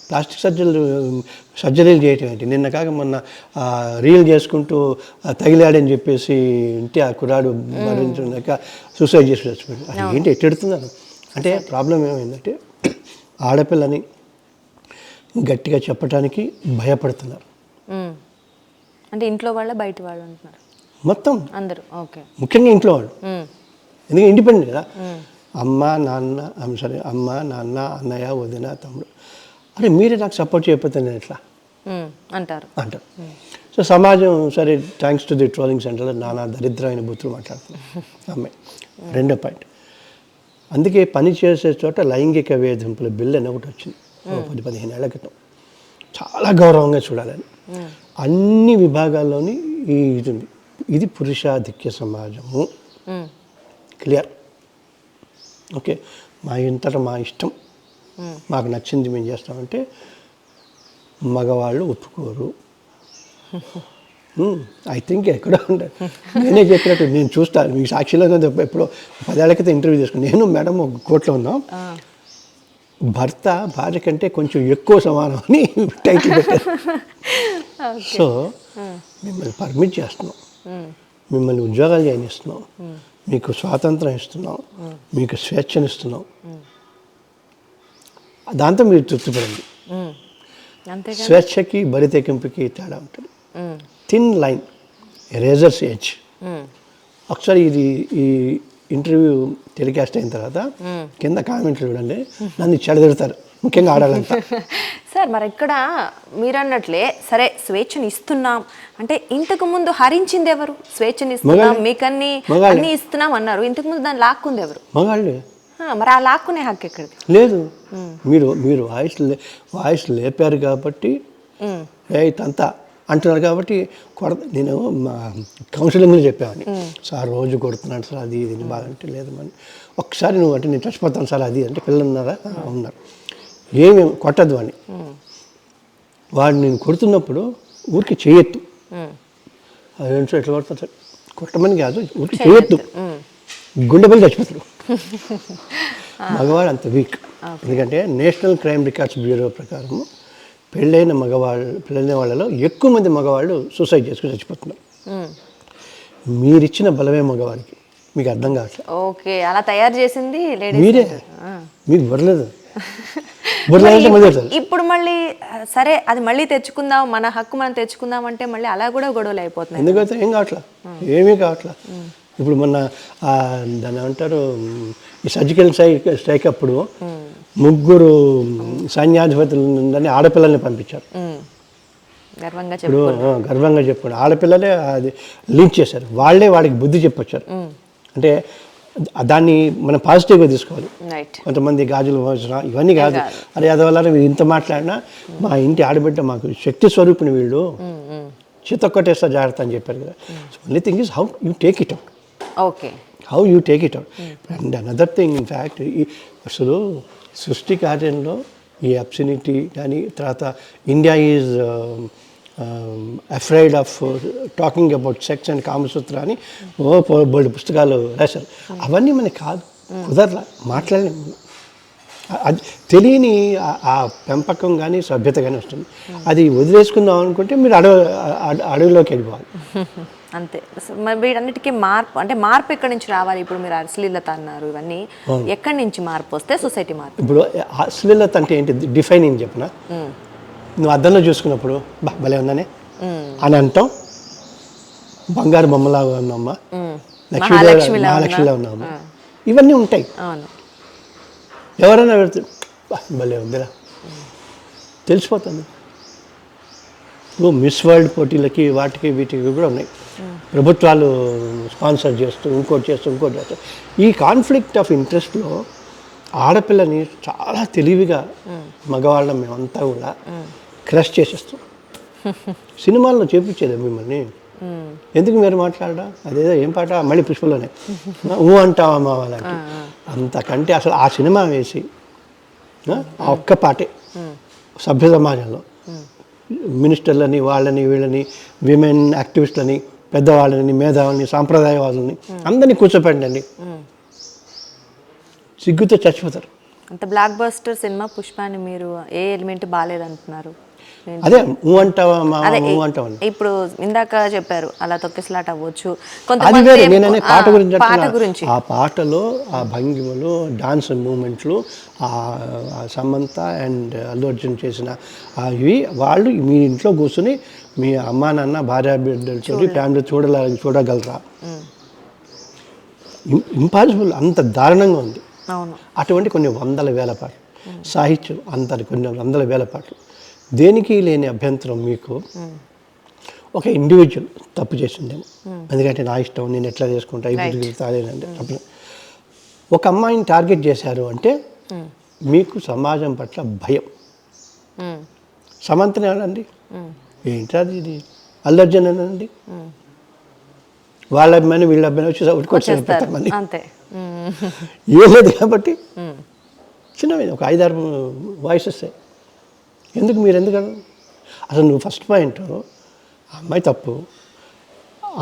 ప్లాస్టిక్ సర్జరీలు చేయటం ఏంటి? నిన్న కాక మొన్న రీల్ చేసుకుంటూ తగిలాడని చెప్పేసి ఇంటి ఆ కుర్రాడు భరించాక సూసైడ్ చేసి చచ్చిపోయాడు. అది ఏంటి? ఎట్టెడుతున్నారు అంటే ప్రాబ్లం ఏమైందంటే ఆడపిల్లని గట్టిగా చెప్పడానికి భయపడుతున్నారు. అంటే ఇంట్లో వాళ్ళ బయట వాళ్ళు అంటున్నారు మొత్తం అందరూ. ఓకే, ముఖ్యంగా ఇంట్లో వాళ్ళు. ఎందుకంటే ఇండిపెండెంట్ కదా, అమ్మ నాన్న అన్నయ్య వదిన తమ్ముడు. అరే మీరే నాకు సపోర్ట్ చేయకపోతే నేను ఎట్లా అంటారు. సో సమాజం సరే, థ్యాంక్స్ టు ది ట్రోలింగ్ సెంటర్లో నానా దరిద్రమైన బూతులు మాట్లాడుతున్నాను అమ్మాయి. రెండో పాయింట్, అందుకే పని చేసే చోట లైంగిక వేధింపుల బిల్లు అని ఒకటి వచ్చింది 10-15 ఏళ్ల క్రితం. చాలా గౌరవంగా చూడాలని అన్ని విభాగాల్లోని ఇది ఉంది. ఇది పురుషాధిక్య సమాజము. క్లియర్. ఓకే, మా ఇష్టం, మాకు నచ్చింది మేము చేస్తామంటే మగవాళ్ళు ఒప్పుకోరు. ఐ థింక్ ఎక్కడో ఉంటారు. నేనే చెప్పినట్టు నేను చూస్తాను, మీకు సాక్షిలో ఎప్పుడో 10 ఏళ్ల క్రితం ఇంటర్వ్యూ చేసుకుని నేను మేడం ఒక కోర్టులో ఉన్నాం, భర్త భార్య కంటే కొంచెం ఎక్కువ సమానం అని టైటిల్ పెట్టారు. సో మిమ్మల్ని పర్మిట్ చేస్తున్నాం, మిమ్మల్ని ఉద్యోగాలు చేయనిస్తున్నాం, మీకు స్వాతంత్రం ఇస్తున్నాం, మీకు స్వేచ్ఛనిస్తున్నాం, దాంతో మీరు తృప్తిపడండి. స్వేచ్ఛకి బరితెకింపుకి తేడా ఉంటుంది. Thin line, erasers edge. ఒకసారి ఈ ఇంటర్వ్యూ టెలికాస్ట్ అయిన తర్వాత కింద కామెంట్లు చూడండి, నన్ను చెడదిడతారు, ముఖ్యంగా ఆడాలంతా. సార్ మరి ఇక్కడ మీరు అన్నట్లే సరే స్వేచ్ఛను ఇస్తున్నాం అంటే ఇంతకు ముందు హరించింది ఎవరు? స్వేచ్ఛను ఇస్తున్నాం మీకన్నీ అన్ని ఇస్తున్నాం అన్నారు, ఇంతకు ముందు దాన్ని లాక్కుంది ఎవరు? మగాళ్ళే. మరి ఆ లాక్కునే హక్కు ఎక్కడిది? లేదు, మీరు వాయిస్ లేపారు కాబట్టి ఇదంతా అంటున్నారు కాబట్టి నేను మా కౌన్సిలింగ్లో చెప్పామని, సార్ రోజు కొడుతున్నాడు సార్ అది ఇది బాగా అంటే లేదు మరి ఒక్కసారి నువ్వు అంటే నేను చచ్చిపోతాను సార్ అది అంటే పిల్లలు ఉన్నారా? ఉన్నారు. ఏమేమి కొట్టద్దు అని వాడు నేను కొడుతున్నప్పుడు ఊరికి చేయొద్దు, అదేంటో ఎట్లా కొడతారు సార్, కొట్టమని కాదు ఊరికి చేయొద్దు, గుండె పల్లి చచ్చిపోతాడు. మగవాడు అంత వీక్. ఎందుకంటే నేషనల్ క్రైమ్ రికార్డ్స్ బ్యూరో ప్రకారం పెళ్ళైన వాళ్ళలో ఎక్కువ మంది మగవాళ్ళు సూసైడ్ చేసుకుని చచ్చిపోతున్నారు. మీరిచ్చిన బలమే మగవాడికి, మీకు అర్థం కావట్లేదు. ఓకే, అలా తయారు చేసింది మీరే, మీకు బుర్రలేదు. ఇప్పుడు మళ్ళీ సరే అది మళ్ళీ తెచ్చుకుందాం, మన హక్కు మనం తెచ్చుకుందాం అంటే మళ్ళీ అలా కూడా గొడవలు అయిపోతున్నాయి. ఎందుకైతే ఏం కావట్లా, ఏమీ కావట్లా. ఇప్పుడు మొన్న దాన్ని ఏమంటారు, ఈ సర్జికల్ స్ట్రైక్ అప్పుడు 3 సైన్యాధిపతులని ఆడపిల్లల్ని పంపించారు. గర్వంగా చెప్పుకోండి, ఆడపిల్లలే అది లించ్ చేశారు, వాళ్ళే వాడికి బుద్ధి చెప్పొచ్చారు. అంటే దాన్ని మనం పాజిటివ్గా తీసుకోవాలి. కొంతమంది గాజులు మోసరా ఇవన్నీ కాదు, అరే అదవల్ల ఇంత మాట్లాడినా మా ఇంటి ఆడబిడ్డ మాకు శక్తి స్వరూపిణి, వీళ్ళు చితొక్కటేస్తా జాగ్రత్త అని చెప్పారు కదా. So only thing is how you take it out. Okay, how you take it out. And another thing in fact అసలు సృష్టి కార్యంలో ఈ అబ్సినిటీ కానీ తర్వాత India is afraid of talking about sex and Kamasutra అని బోల్డ్ పుస్తకాలు రాశారు. అవన్నీ మనకి కాదు, కుదరలా, మాట్లాడలేము. అది తెలియని ఆ పెంపకం కానీ సభ్యత కానీ వస్తుంది. అది వదిలేసుకుందాం అనుకుంటే మీరు అడవిలోకి వెళ్ళిపోవాలి అంతే. మరి వీటన్నిటికీ మార్పు అంటే మార్పు ఎక్కడి నుంచి రావాలి? ఇప్పుడు మీరు అశ్లీలత అన్నారు, ఇవన్నీ ఎక్కడి నుంచి మార్పు వస్తే సొసైటీ మార్పు? ఇప్పుడు అశ్లీలత అంటే ఏంటి డిఫైనింగ్ చెప్పనా? నువ్వు అద్దంలో చూసుకున్నప్పుడు భలే ఉందనే అని అంటాం, బంగారు బొమ్మలాగా ఉన్నామ్మా, మహాలక్ష్మిలా ఉన్నామ్మా, ఇవన్నీ ఉంటాయి. ఎవరైనా పెడితే భలే ఉందిరా తెలిసిపోతుంది. నువ్వు మిస్ వరల్డ్ పోటీలకి వాటికి వీటికి కూడా ఉన్నాయి, ప్రభుత్వాలు స్పాన్సర్ చేస్తూ ఇంకోటి చేస్తూ. ఈ కాన్ఫ్లిక్ట్ ఆఫ్ ఇంట్రెస్ట్లో ఆడపిల్లని చాలా తెలివిగా మగవాళ్ళం మేమంతా కూడా క్రష్ చేసేస్తాం. సినిమాల్లో చేపించేది మిమ్మల్ని, ఎందుకు మీరు మాట్లాడరా, అదేదో ఏం పాట మళ్ళీ పుష్పలోనే అంటావా మా వాళ్ళకి, అంతకంటే అసలు ఆ సినిమా వేసి ఆ ఒక్క పాటే సభ్య సమాజంలో మినిస్టర్లని వాళ్ళని వీళ్ళని విమెన్ యాక్టివిస్టులని పెద్దవాళ్ళని మేధావులని సాంప్రదాయవాదులని అందరినీ కూర్చోపెట్టండి, సిగ్గుతో చచ్చిపోతారు. అంత బ్లాక్ బస్టర్ సినిమా పుష్పాని మీరు ఏ ఎలిమెంట్ బాగాలేదంటున్నారు? అదే అంటావా ఇప్పుడు ఇందాక చెప్పారు అలా తొక్కిసలాట అవ్వచ్చు, నేననే పాట గురించి ఆ పాటలో ఆ భంగిమలు, డాన్స్ మూమెంట్లు, ఆ సమంత అండ్ అల్లు అర్జున్ చేసిన అవి వాళ్ళు మీ ఇంట్లో కూర్చొని మీ అమ్మా నాన్న భార్య బిడ్డలతో ఫ్యామిలీ చూడగలరా? ఇంపాసిబుల్, అంత దారుణంగా ఉంది. అటువంటి కొన్ని వందల వేల పాటలు, సాహిత్యం అంత కొన్ని వందల వేల పాటలు, దేనికి లేని అభ్యంతరం మీకు ఒక ఇండివిజువల్ తప్పు చేసిందేమో, ఎందుకంటే నా ఇష్టం నేను ఎట్లా చేసుకుంటా ఇప్పుడు తాలేనంటే ఒక అమ్మాయిని టార్గెట్ చేశారు అంటే మీకు సమాజం పట్ల భయం. సమంతనే అనండి, ఏంటది ఇది, అల్లు అర్జున్ అనండి, వాళ్ళ అభిమాని వీళ్ళ అభిమాని వచ్చి మళ్ళీ ఏం లేదు. కాబట్టి చిన్నవి ఒక 5-6 వాయిసెస్. ఎందుకు మీరు ఎందుకు అసలు నువ్వు ఫస్ట్ పాయింట్ అమ్మాయి తప్పు,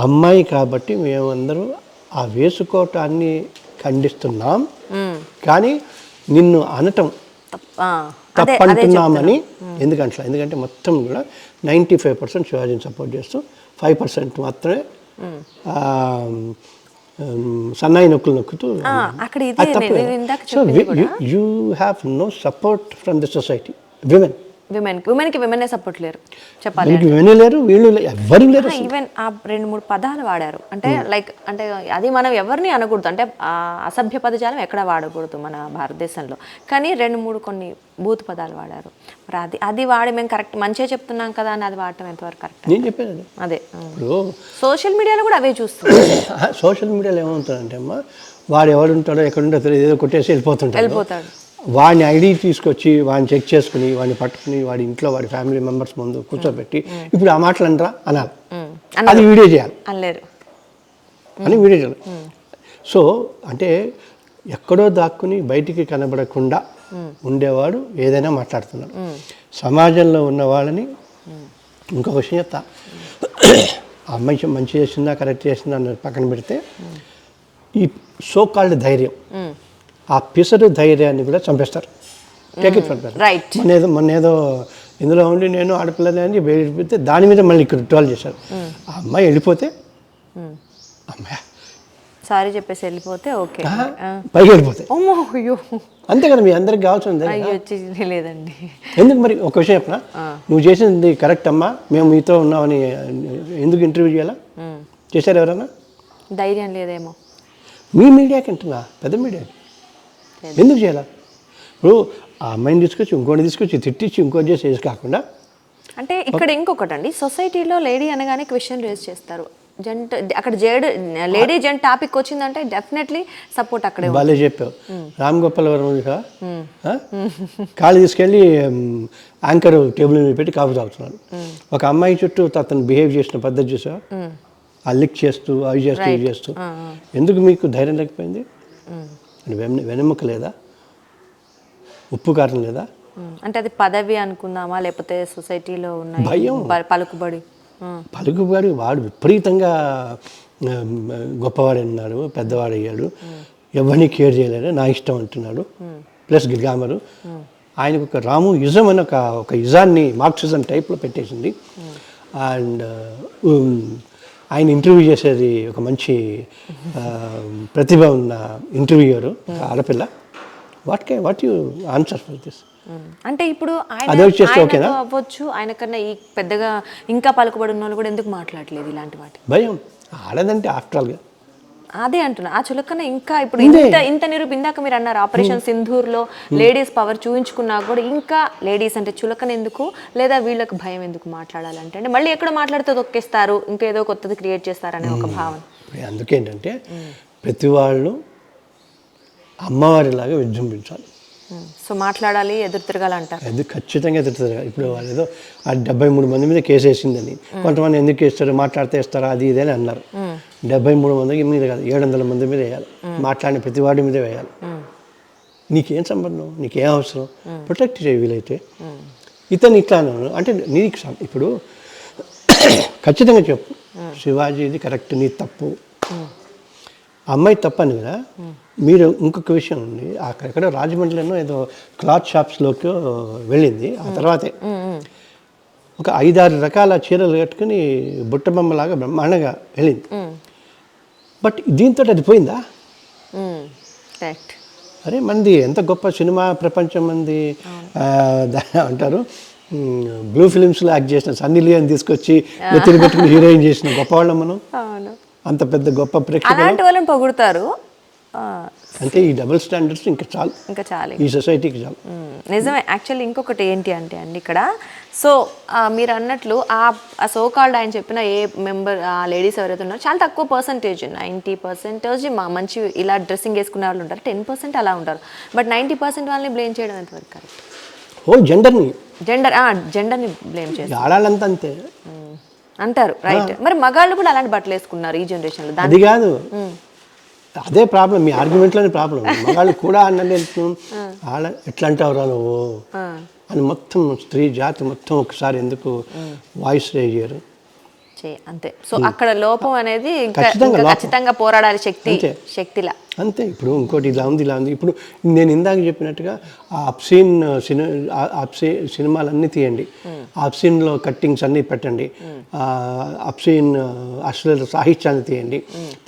అమ్మాయి కాబట్టి మేమందరూ ఆ వేసుకోవటాన్ని ఖండిస్తున్నాం, కానీ నిన్ను అనటం తప్పంటున్నామని ఎందుకంటే మొత్తం కూడా 95% శివాజీని సపోర్ట్ చేస్తూ 5% మాత్రమే సన్నాయి నొక్కులు నొక్కుతూ. So you have no support from the society, women. విమెన్కి విమెనే సపోర్ట్ లేరు చెప్పాలి. వీళ్ళకి వినలేరు, వీళ్ళు ఎవ్వరు లేరు. ఈవెన్ ఆ 2-3 పదాలు వాడారు అంటే లైక్ అంటే అది మనం ఎవరిని అనకూడదు, అంటే అసభ్య పదజాలం ఎక్కడ వాడకూడదు మన భారతదేశంలో, కానీ 2-3 కొన్ని బూత్ పదాలు వాడారు. మరి అది వాడి మేము కరెక్ట్ మంచిగా చెప్తున్నాం కదా అని అది వాడటం ఎంతవరకు కరెక్ట్? నేను చెప్పాను అదే ఇప్పుడు సోషల్ మీడియాలో కూడా అవే చూస్తున్నాం. సోషల్ మీడియాలో ఏమవుతుందంటే అమ్మా, వాడు ఎవడుంటాడో ఎక్కడుంటాడో తెలియదు, ఏదో కొట్టేసి వెళ్ళిపోతాడు. వాడిని ఐడి తీసుకొచ్చి వాడిని చెక్ చేసుకుని వాడిని పట్టుకుని వాడి ఇంట్లో వాడి ఫ్యామిలీ మెంబర్స్ ముందు కూర్చోబెట్టి ఇప్పుడు ఆ మాటలు అనరా అనాలి, అది వీడియో చేయాలి అనలేరు అని వీడియో చేయాలి. సో అంటే ఎక్కడో దాక్కుని బయటికి కనబడకుండా ఉండేవాడు ఏదైనా మాట్లాడుతున్నాడు. సమాజంలో ఉన్న వాళ్ళని ఇంకొక విషయం చెప్తా, ఆ అమ్మాయి మంచి చేసిందా కరెక్ట్ చేసిందా అన్నది పక్కన పెడితే ఈ సో కాల్డ్ ధైర్యం, ఆ పిసరు ధైర్యాన్ని కూడా చంపేస్తారు. Take it for that. మొన్న ఏదో ఇందులో ఉండి నేను ఆడపిల్లని అని వెళ్ళిపోతే దాని మీద మళ్ళీ ఇక్కడ ట్రోల్ చేశారు. ఆ అమ్మాయి వెళ్ళిపోతే అమ్మాయి సారీ చెప్పేసి వెళ్ళిపోతే ఓకే, పైకి వెళ్ళిపోతాయి. అయ్యో అంతే కదా, మీ అందరికి కావాల్సింది లేదండి. ఎందుకు మరి ఒక విషయం చెప్పనా, నువ్వు చేసింది కరెక్ట్ అమ్మా, మేము మీతో ఉన్నామని ఎందుకు ఇంటర్వ్యూ చేయాలా? చేశారు ఎవరన్నా? ధైర్యం లేదేమో మీ మీడియాకి అంటున్నా, పెద్ద మీడియాకి ఎందుకు చేయాలా? ఇప్పుడు ఆ అమ్మాయిని తీసుకొచ్చి ఇంకోటి తీసుకొచ్చి తిట్టించి ఇంకోటి చేసి కాకుండా, అంటే ఇక్కడ ఇంకొకటి అండి, సొసైటీలో లేడీ అనగానే క్వశ్చన్ రేజ్ చేస్తారు. జెంట్ అక్కడ లేడీ జెంట్ టాపిక్ వచ్చిందంటే డెఫినెట్లీ సపోర్ట్ అక్కడే. బాలే చెప్పావు. రామ్ గోపాల్ వర్మ కాళ్ళు తీసుకెళ్ళి యాంకర్ టేబుల్ మీద పెట్టి కాపు తాగుతున్నాడు. ఒక అమ్మాయి చుట్టూ అతను బిహేవ్ చేసిన పద్ధతి చూసావా? ఆ లిక్ చేస్తూ అవి చేస్తూ ఇవి చేస్తూ. ఎందుకు మీకు ధైర్యం లేకపోయింది? వెన్నెముక లేదా? ఉప్పు కారం లేదా? అంటే అది పదవి అనుకుందామా లేకపోతే సొసైటీలో ఉన్న భయం, పలుకుబడి? వాడు విపరీతంగా గొప్పవాడు అన్నాడు, పెద్దవాడు అయ్యాడు, ఎవరిని కేర్ చేయలేడు, నా ఇష్టం అంటున్నాడు. Plus glamour. ఆయనకు ఒక రాము యుజం అని ఒక యుజాన్ని మార్క్సిజం టైప్లో పెట్టేసింది. అండ్ ఆయన ఇంటర్వ్యూ చేసేది ఒక మంచి ప్రతిభ ఉన్న ఇంటర్వ్యూయర్, ఆడపిల్ల. What you answer for this? అంటే ఇప్పుడు అవ్వచ్చు, ఆయన కన్నా ఈ పెద్దగా ఇంకా పలుకుబడి ఉన్న వాళ్ళు కూడా ఎందుకు మాట్లాడలేదు ఇలాంటి వాటి? భయం. ఆడదంటే ఆఫ్టర్ ఆల్గా అదే అంటున్నా, ఆ చులకన ఇంకా ఇప్పుడు ఇంత ఇందాక మీరు అన్నారు ఆపరేషన్ సింధూర్లో లేడీస్ పవర్ చూపించుకున్నా కూడా ఇంకా లేడీస్ అంటే చులకన ఎందుకు, లేదా వీళ్ళకి భయం ఎందుకు మాట్లాడాలంటే? అంటే మళ్ళీ ఎక్కడ మాట్లాడితే తొక్కేస్తారు, ఇంకేదో కొత్తది క్రియేట్ చేస్తారనే ఒక భావన. అందుకేంటంటే ప్రతి వాళ్ళు అమ్మవారిలాగా విజృంభించాలి. సో మాట్లాడాలి, ఎదురు తిరగాలంటారు. అది ఖచ్చితంగా ఎదురు తిరగాలి. ఇప్పుడు వాళ్ళు ఏదో ఆ 73 మంది మీద కేసు వేసిందని, కొంతమంది ఎందుకు వేస్తారు, మాట్లాడితే వేస్తారా అది ఇదే అని అన్నారు. 73 మందికి మీద కాదు, 700 మంది మీద వేయాలి. మాట్లాడిన ప్రతి వాడి మీద వేయాలి. నీకేం సంబంధం, నీకేం అవసరం, ప్రొటెక్ట్ చేయ వీలైతే. ఇతను ఇట్లాను అంటే నీకు ఇప్పుడు ఖచ్చితంగా చెప్పు, శివాజీది కరెక్ట్, నీ తప్పు, అమ్మాయి తప్పని కదా. మీరు ఇంకొక విషయం ఉంది, అక్కడెక్కడ రాజమండ్రిలో ఏదో క్లాత్ షాప్స్లోకి వెళ్ళింది. ఆ తర్వాతే ఒక 5-6 రకాల చీరలు కట్టుకుని బుట్టబొమ్మలాగా బ్రహ్మాండంగా వెళ్ళింది. బట్ దీంతో అది పోయిందా? అరే మంది ఎంత గొప్ప సినిమా ప్రపంచం మంది అంటారు. బ్లూ ఫిలిమ్స్లో యాక్ట్ చేసిన సన్నీ లియోని తీసుకొచ్చి నెత్తిని పెట్టుకుని హీరోయిన్ చేసిన గొప్పవాళ్ళం మనం. అంత పెద్ద గొప్ప ప్రేక్షకులు పొగుడుతారు. అంటే ఈ డబుల్ స్టాండర్డ్స్ ఇంకా చాలు ఈ సొసైటీకి చాలు. నిజమే. యాక్చువల్లీ ఇంకొకటి ఏంటి అంటే అండి ఇక్కడ, సో మీరు అన్నట్లు ఆ సో కాల్డ్ ఆయన చెప్పిన ఏ మెంబర్ ఆ లేడీస్ ఎవరైతే ఉన్నారో చాలా తక్కువ పర్సంటేజ్, 90% మంచి ఇలా డ్రెస్సింగ్ వేసుకునే వాళ్ళు ఉంటారు, 10% అలా ఉంటారు. బట్ 90% వాళ్ళని బ్లేమ్ చేయడం ఎంతవరకు కరెక్ట్? హోల్ జెండర్ని బ్లేమ్ చేస్తారు. ఆడాలంతా అంతే అంటారు, రైట్. మరి మగాళ్ళు కూడా అలాంటి బట్టలు వేసుకున్నారు ఈ జనరేషన్లో. అది కాదు, అదే ప్రాబ్లం, మీ ఆర్గ్యుమెంట్లోనే ప్రాబ్లం. మగాళ్ళు కూడా అన్నది ఆడ ఎట్లా అంటావురా నువ్వు అని మొత్తం స్త్రీ జాతి మొత్తం ఒకసారి ఎందుకు వాయిస్ రేజ్ చేయరు? అంతే. సో అక్కడ లోపం అనేది ఖచ్చితంగా పోరాడాలి శక్తిలా. అంతే. ఇప్పుడు ఇంకోటి ఇలా ఉంది. ఇప్పుడు నేను ఇందాక చెప్పినట్టుగా ఆ అప్సీన్ సినిమాలన్నీ తీయండి, అప్సీన్లో కట్టింగ్స్ అన్నీ పెట్టండి, అప్సీన్ అశ్లీల సాహిత్యాన్ని తీయండి,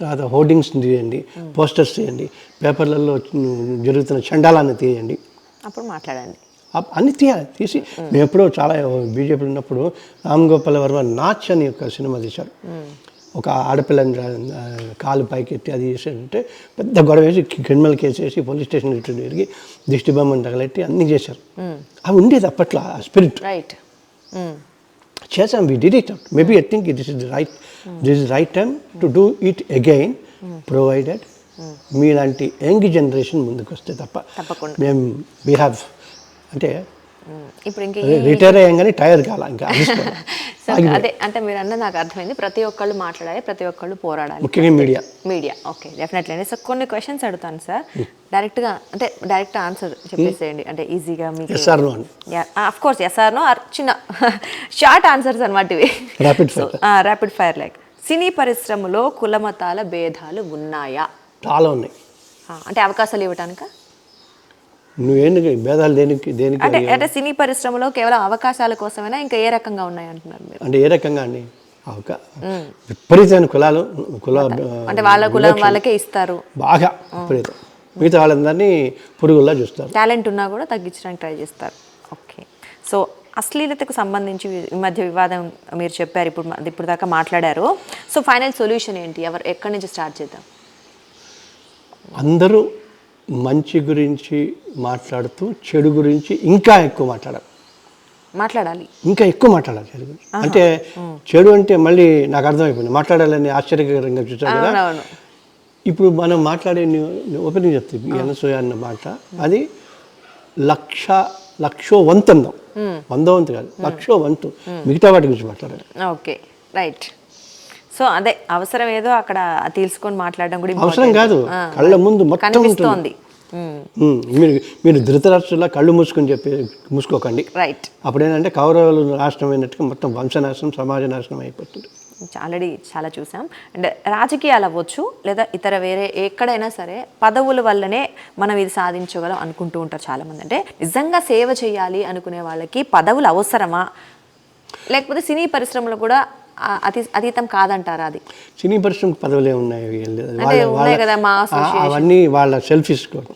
తర్వాత హోర్డింగ్స్ తీయండి, పోస్టర్స్ తీయండి, పేపర్లలో జరుగుతున్న చండాలాన్ని తీయండి, అప్పుడు మాట్లాడండి. అన్ని తీసి మేము ఎప్పుడో చాలా బీజేపీ ఉన్నప్పుడు రామ్ గోపాల్ వర్మ నాచ్ అని ఒక సినిమా తీశారు. ఒక ఆడపిల్లని కాలు పైకి ఎత్తి అది చేసారంటే పెద్ద గొడవ వేసి క్రిమినల్ కేసు వేసి పోలీస్ స్టేషన్ తిరిగి దిష్టి బొమ్మను తగలెట్టి అన్నీ చేశారు. అవి ఉండేది అప్పట్లో ఆ స్పిరిట్. రైట్ చేసాం, we did it. Maybe I think this is right time to do it again, provided మీలాంటి యంగ్ జనరేషన్ ముందుకు వస్తే తప్పకుండా. మేము వీ హ్యావ్ అంటే ఇప్పుడు ఇంకా రిటైర్ అయ్యంగానే టైర్ కాల ఇంకా అదే అంటే మీరు అన్న నాకు అర్థమైంది. ప్రతి ఒక్కళ్ళు మాట్లాడాలి, ప్రతి ఒక్కళ్ళు పోరాడాలి, ముఖ్యంగా మీడియా. ఓకే, డెఫినెట్లీ అండి. సో కొన్ని క్వశ్చన్స్ అడుగుతాను సార్, డైరెక్ట్ ఆన్సర్ చెప్పేసేయండి, అంటే ఈజీగా మీకు. Of course yes or no or చిన్న షార్ట్ ఆన్సర్స్ అన్నమాట ఇవి, ర్యాపిడ్ ఫైర్ లైక్. సినీ పరిశ్రమలో కులమతాల భేదాలు ఉన్నాయా? చాలా ఉన్నాయి. అంటే అవకాశాలు ఇవ్వటానిక? నువ్వేందుకు భేదాలు దేనికి అంటే సినీ పరిశ్రమలో కేవలం అవకాశాల కోసమైనా ఇంకా ఏ రకంగా ఉన్నాయి అంటున్నారు మీరు? అంటే ఏ రకంగా అండి? విపరీతమైన అంటే వాళ్ళ కులం వాళ్ళకే ఇస్తారు బాగా, విపరీతం. మిగతా వాళ్ళందరినీ పురుగుల్లా చూస్తారు. టాలెంట్ ఉన్నా కూడా తగ్గించడానికి ట్రై చేస్తారు. ఓకే, సో అశ్లీలతకు సంబంధించి ఈ మధ్య వివాదం మీరు చెప్పారు, ఇప్పుడు దాకా మాట్లాడారు. సో ఫైనల్ సొల్యూషన్ ఏంటి? ఎక్కడి నుంచి స్టార్ట్ చేద్దాం? అందరూ మంచి గురించి మాట్లాడుతూ చెడు గురించి ఇంకా ఎక్కువ మాట్లాడాలి, ఇంకా ఎక్కువ మాట్లాడాలి చెడు గురించి. అంటే చెడు అంటే మళ్ళీ నాకు అర్థమైపోయింది, మాట్లాడాలని ఆశ్చర్యకరంగా చూసాను కదా. ఇప్పుడు మనం మాట్లాడే ఓపెనింగ్ చెప్తుంది అనసూయ అన్న మాట, అది లక్షో వంతు అందం, 100 వంతు కాదు, 1,00,000 వంతు మిగతా వాటి గురించి మాట్లాడాలి. Okay, right. సో అదే అవసరం ఏదో అక్కడ తీసుకొని మాట్లాడడం కూడా అవసరం కాదు, కళ్ళ ముందు మొత్తం ఉంటుంది. మీరు ధృతరాష్ట్రంలో కళ్ళు మూసుకోకండి. రైట్. అప్పుడేంటంటే కౌరవులు నాశనం అయినట్టుగా మొత్తం వంశనాశనం, సమాజ నాశనం అయిపోతుంది. ఆల్రెడీ చాలా చూసాం. అండ్ రాజకీయాలు అవ్వచ్చు లేదా ఇతర వేరే ఎక్కడైనా సరే పదవుల వల్లనే మనం ఇది సాధించగలం అనుకుంటూ ఉంటారు చాలామంది. అంటే నిజంగా సేవ చేయాలి అనుకునే వాళ్ళకి పదవులు అవసరమా, లేకపోతే సినీ పరిశ్రమలో కూడా అతీతం కాదంటారా? అది సినీ పరిశ్రమకు పదవులే ఉన్నాయి కదా, అవన్నీ వాళ్ళ సెల్ఫిష్ కోసం.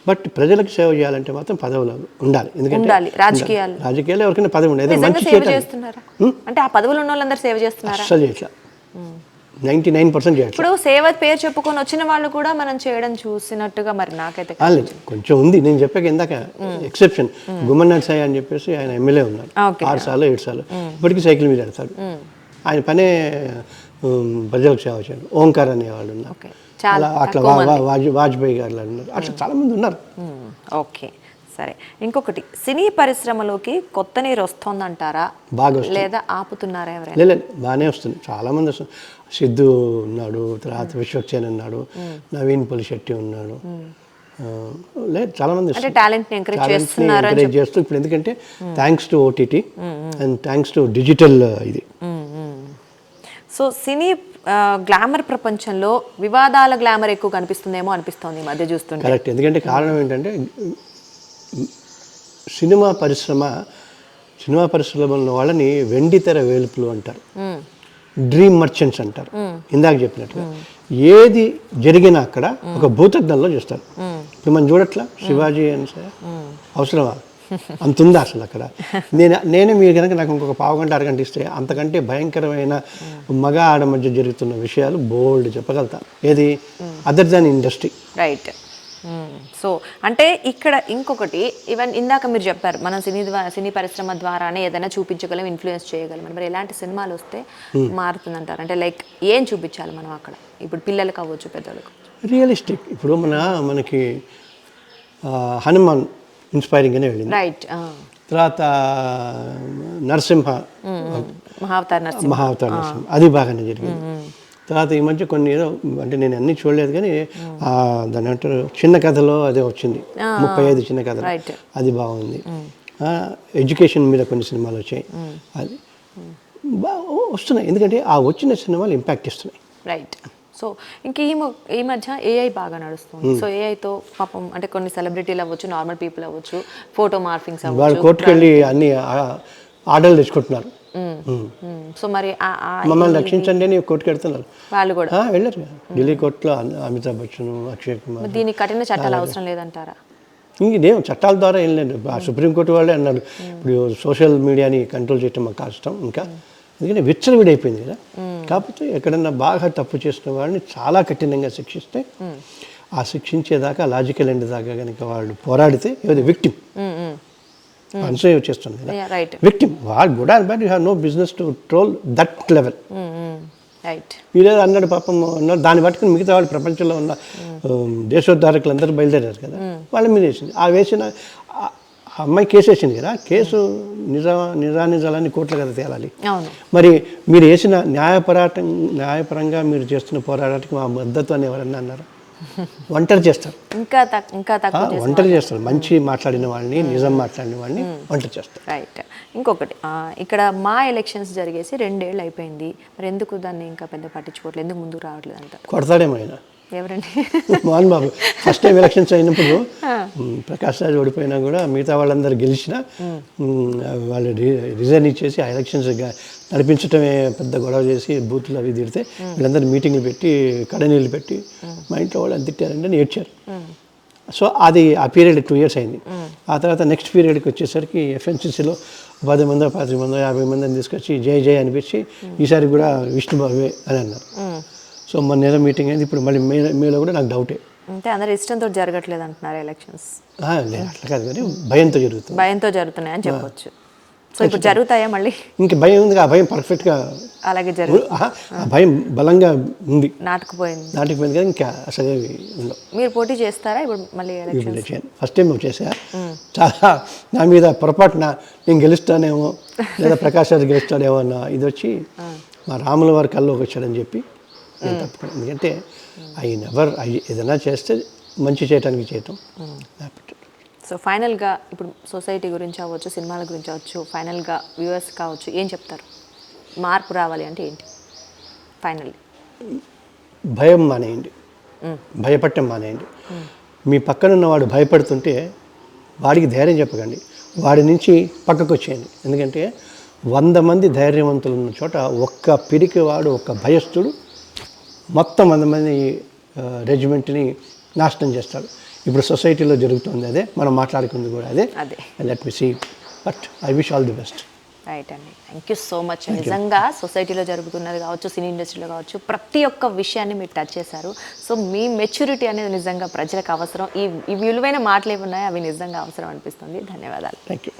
బట్ ప్రజలకు సేవ చేయాలంటే మాత్రం పదవులు ఉండాలి. ఎందుకంటే రాజకీయాలు ఎవరికైనా పదవి ఉండేది మంచి చేస్తున్నారా? అంటే ఆ పదవులు ఉన్న వాళ్ళందరూ సేవ చేస్తున్నారా? అసలు చేయట్లా, 99% చేయట్లేదు. ఇప్పుడు సేవ పేరు చెప్పుకొని వచ్చిన వాళ్ళు కూడా మనం చేయడం చూసినట్టుగా మరి నాకైతే కొంచెం ఉంది. నేను చెప్పాక ఇందాక ఎక్సెప్షన్ గుమ్మన్నాథ్ సాయి అని చెప్పేసి ఆయన ఎమ్మెల్యే ఉన్నారు, 6 సార్లు 7 సార్లు, ఇప్పటికీ సైకిల్ మీద వెళ్తాడు. ఆయన పనే ప్రజలకు సేవ చేయడం. ఓంకార్ అనేవాళ్ళు ఉన్నారు, అట్లా వాజ్పేయి గారు ఉన్నారు, అట్లా చాలా మంది ఉన్నారు. ఓకే, సరే. ఇంకొకటి, సినీ పరిశ్రమలోకి కొత్త నీరు వస్తుందంటారా? బాగా లేదా ఆపుతున్నారా ఎవరైనా? లేదు, బాగానే వస్తుంది, చాలా మంది వస్తుంది. సిద్ధు ఉన్నాడు, తర్వాత విశ్వక్సేన్ ఉన్నాడు, నవీన్ పులిశెట్టి ఉన్నాడు, లేదు చాలా మంది టాలెంట్ ఎంకరేజ్ చేస్తూ. ఇప్పుడు ఎందుకంటే thanks to OTT and thanks to digital ఇది. సో సినీ గ్లామర్ ప్రపంచంలో వివాదాల గ్లామర్ ఎక్కువ కనిపిస్తుందేమో అనిపిస్తుంది ఈ మధ్య చూస్తుంటే. కరెక్ట్. ఎందుకంటే కారణం ఏంటంటే సినిమా పరిశ్రమలో ఉన్న వాళ్ళని వెండితెర వేలుపులు అంటారు, డ్రీమ్ మర్చెంట్స్ అంటారు. ఇందాక చెప్పినట్టుగా ఏది జరిగినా అక్కడ ఒక భూతద్దంలో చూస్తారు. ఇప్పుడు మనం చూడట్లా శివాజీ అని అవసరమా? అంతుందా అసలు అక్కడ? నేనే మీరు కనుక నాకు ఇంకొక పావుగంట అరగంట ఇస్తే అంతకంటే భయంకరమైన మగ ఆడ మధ్య జరుగుతున్న విషయాలు బోల్డ్ చెప్పగలుగుతా. ఏది other than industry. Right. So అంటే ఇక్కడ ఇంకొకటి, ఈవెన్ ఇందాక మీరు చెప్పారు మనం సినీ పరిశ్రమ ద్వారానే ఏదైనా చూపించగలం, ఇన్ఫ్లుయెన్స్ చేయగలం. మరి ఎలాంటి సినిమాలు వస్తే మారుతుందంటారు? అంటే లైక్ ఏం చూపించాలి మనం అక్కడ? ఇప్పుడు పిల్లలకు అవ్వచ్చు, పెద్దలకు. రియలిస్టిక్. ఇప్పుడు మనకి హనుమాన్ ఇన్స్పైరింగ్గానే వెళ్ళింది. రైట్. తర్వాత నరసింహ, మహావతార్ నరసింహ, అది బాగానే జరిగింది. తర్వాత ఈ మధ్య కొన్ని ఏదో అంటే నేను అన్నీ చూడలేదు కానీ దాని అంటారు చిన్న కథలో అదే వచ్చింది, 35 చిన్న కథలు, అది బాగుంది. ఎడ్యుకేషన్ మీద కొన్ని సినిమాలు వచ్చాయి, అది వస్తున్నాయి. ఎందుకంటే ఆ వచ్చిన సినిమాలు ఇంపాక్ట్ ఇస్తున్నాయి. రైట్. సో ఇంక ఈ మధ్య ఏఐ బాగా నడుస్తుంది. సో ఏఐతో పాపం అంటే కొన్ని సెలబ్రిటీలు అవ్వచ్చు, నార్మల్ పీపుల్ అవ్వచ్చు, ఫోటో మార్ఫింగ్స్ అవ్వచ్చు, వాళ్ళు కోర్టుకు వెళ్ళి అన్ని ఆర్డర్లు తెచ్చుకుంటున్నారు. సో మరి మమ్మల్ని రక్షించండి అని కోర్టుకు వెళ్తున్నారు. వాళ్ళు కూడా వెళ్ళారు ఢిల్లీ కోర్టులో. అమితాబ్ బచ్చన్, అక్షయ్ కుమార్. దీనికి కఠిన చట్టాలు అవసరం లేదంటారా? ఇంకేం చట్టాల ద్వారా ఏం లేదు. ఆ సుప్రీంకోర్టు వాళ్ళే అన్నారు ఇప్పుడు సోషల్ మీడియాని కంట్రోల్ చేయటం మాకు కష్టం ఇంకా, ఎందుకంటే విచ్చలవిడైపోయింది కదా. కాకపోతే ఎక్కడన్నా బాగా తప్పు చేసిన వాళ్ళని చాలా కఠినంగా శిక్షిస్తే, ఆ శిక్షించేదాకా లాజికల్ ఎండ్ దాకా కనుక వాళ్ళు పోరాడితే విక్టిమ్ అన్సేవ్ చేస్తుంది కదా, విక్టిమ్ వాళ్ళు good or bad you have no business to troll that level. మీరేదో అన్నాడు పాపం అన్నాడు, దాన్ని పట్టుకుని మిగతా వాళ్ళు ప్రపంచంలో ఉన్న దేశోద్ధారకులు అందరూ బయలుదేరారు కదా, వాళ్ళ మీద వేసింది. ఆ వేసిన ఆ అమ్మాయి కేసు వేసింది కదా, కేసు నిజానిజాలన్నీ కోర్టుల కదా తేలాలి. మరి మీరు వేసిన న్యాయపరంగా మీరు చేస్తున్న పోరాటానికి మా మద్దతు అని ఎవరన్నా అన్నారు? ఒంటరి చేస్తారు, ఒంటరి చేస్తారు. మంచి మాట్లాడిన వాళ్ళని, నిజం మాట్లాడిన వాళ్ళని ఒంటరి చేస్తారు. రైట్. ఇంకొకటి, ఇక్కడ మా ఎలక్షన్స్ జరిగేసి 2 ఏళ్ళు అయిపోయింది, మరి ఎందుకు దాన్ని ఇంకా పెద్ద పట్టించుకోవట్లేదు, ఎందుకు ముందుకు రావట్లేదు అంట? కొడతాడేమో ఆయన. ఎవరండి? Mohan Babu. First time elections అయినప్పుడు ప్రకాష్ రాజ్ ఓడిపోయినా కూడా మిగతా వాళ్ళందరూ గెలిచినా వాళ్ళు రిజైన్ ఇచ్చేసి ఆ ఎలక్షన్స్ నడిపించడమే పెద్ద గొడవ చేసి బూతులు అవి తిడితే వీళ్ళందరూ మీటింగ్లు పెట్టి కడనీళ్ళు పెట్టి మా ఇంట్లో వాళ్ళు అని తిట్టారంటే ఏడ్చారు. సో అది ఆ పీరియడ్ 2 years అయింది. ఆ తర్వాత నెక్స్ట్ పీరియడ్కి వచ్చేసరికి ఎఫ్ఎన్సీసీలో 10 మందో 15 మందో 50 మందిని తీసుకొచ్చి జై జై అనిపించి ఈసారి కూడా విష్ణుబాబే అని అన్నారు. సో మొన్న ఏదో మీటింగ్ అయింది, ఇప్పుడు మళ్ళీ మేలో కూడా నాకు డౌటే. అంటే అందరు ఇష్టంతో జరగట్లేదు అంటున్నారు ఎలక్షన్స్? లేదు అట్లా కాదు, కానీ భయంతో జరుగుతున్నాయి అని చెప్పొచ్చు. సో ఇప్పుడు జరుగుతాయా మళ్ళీ? ఇంకా భయం ఉంది, ఆ భయం పర్ఫెక్ట్గా అలాగే జరుగుతుంది, ఆ భయం బలంగా ఉంది, నాటుకుపోయింది కదా. ఇంకా అసలు ఉండవు. మీరు పోటీ చేస్తారా ఇప్పుడు మళ్ళీ ఎలక్షన్? ఫస్ట్ టైం చేసా, చాలా నా మీద పొరపాటున నేను గెలుస్తానేమో లేదా ప్రకాష్ రాజ్ గెలుస్తాడేమో అన్న ఇది వచ్చి మా రాముల వారి కల్లోకి వచ్చాడని చెప్పి నేను తప్పకుండా, ఎందుకంటే ఏదైనా చేస్తే మంచి చేయడానికి చేయటం. సో ఫైనల్గా ఇప్పుడు సొసైటీ గురించి అవ్వచ్చు, సినిమాల గురించి అవ్వచ్చు, ఫైనల్గా వ్యూవర్స్ కావచ్చు, ఏం చెప్తారు? మార్పు రావాలి అంటే ఏంటి ఫైనల్? భయం మానేయండి, భయపడటం మానేయండి. మీ పక్కనున్న వాడు భయపడుతుంటే వాడికి ధైర్యం చెప్పకండి, వాడి నుంచి పక్కకు వచ్చేయండి. ఎందుకంటే 100 మంది ధైర్యవంతులు ఉన్న చోట ఒక్క పిరికి వాడు, ఒక్క భయస్థుడు మొత్తం 100 మంది రెజిమెంట్ని నాశనం చేస్తాడు. ఇప్పుడు సొసైటీలో జరుగుతుంది అదే, మనం మాట్లాడుకుంది కూడా అదే. Let me see, but I wish all the best. Right అండి, థ్యాంక్ యూ సో మచ్. నిజంగా సొసైటీలో జరుగుతున్నది కావచ్చు, సినీ ఇండస్ట్రీలో కావచ్చు, ప్రతి ఒక్క విషయాన్ని మీరు టచ్ చేశారు. సో మీ మెచ్యూరిటీ అనేది నిజంగా ప్రజలకు అవసరం. ఈ విలువైన మాటలు ఏమున్నాయో అవి నిజంగా అవసరం అనిపిస్తుంది. ధన్యవాదాలు. Thank you.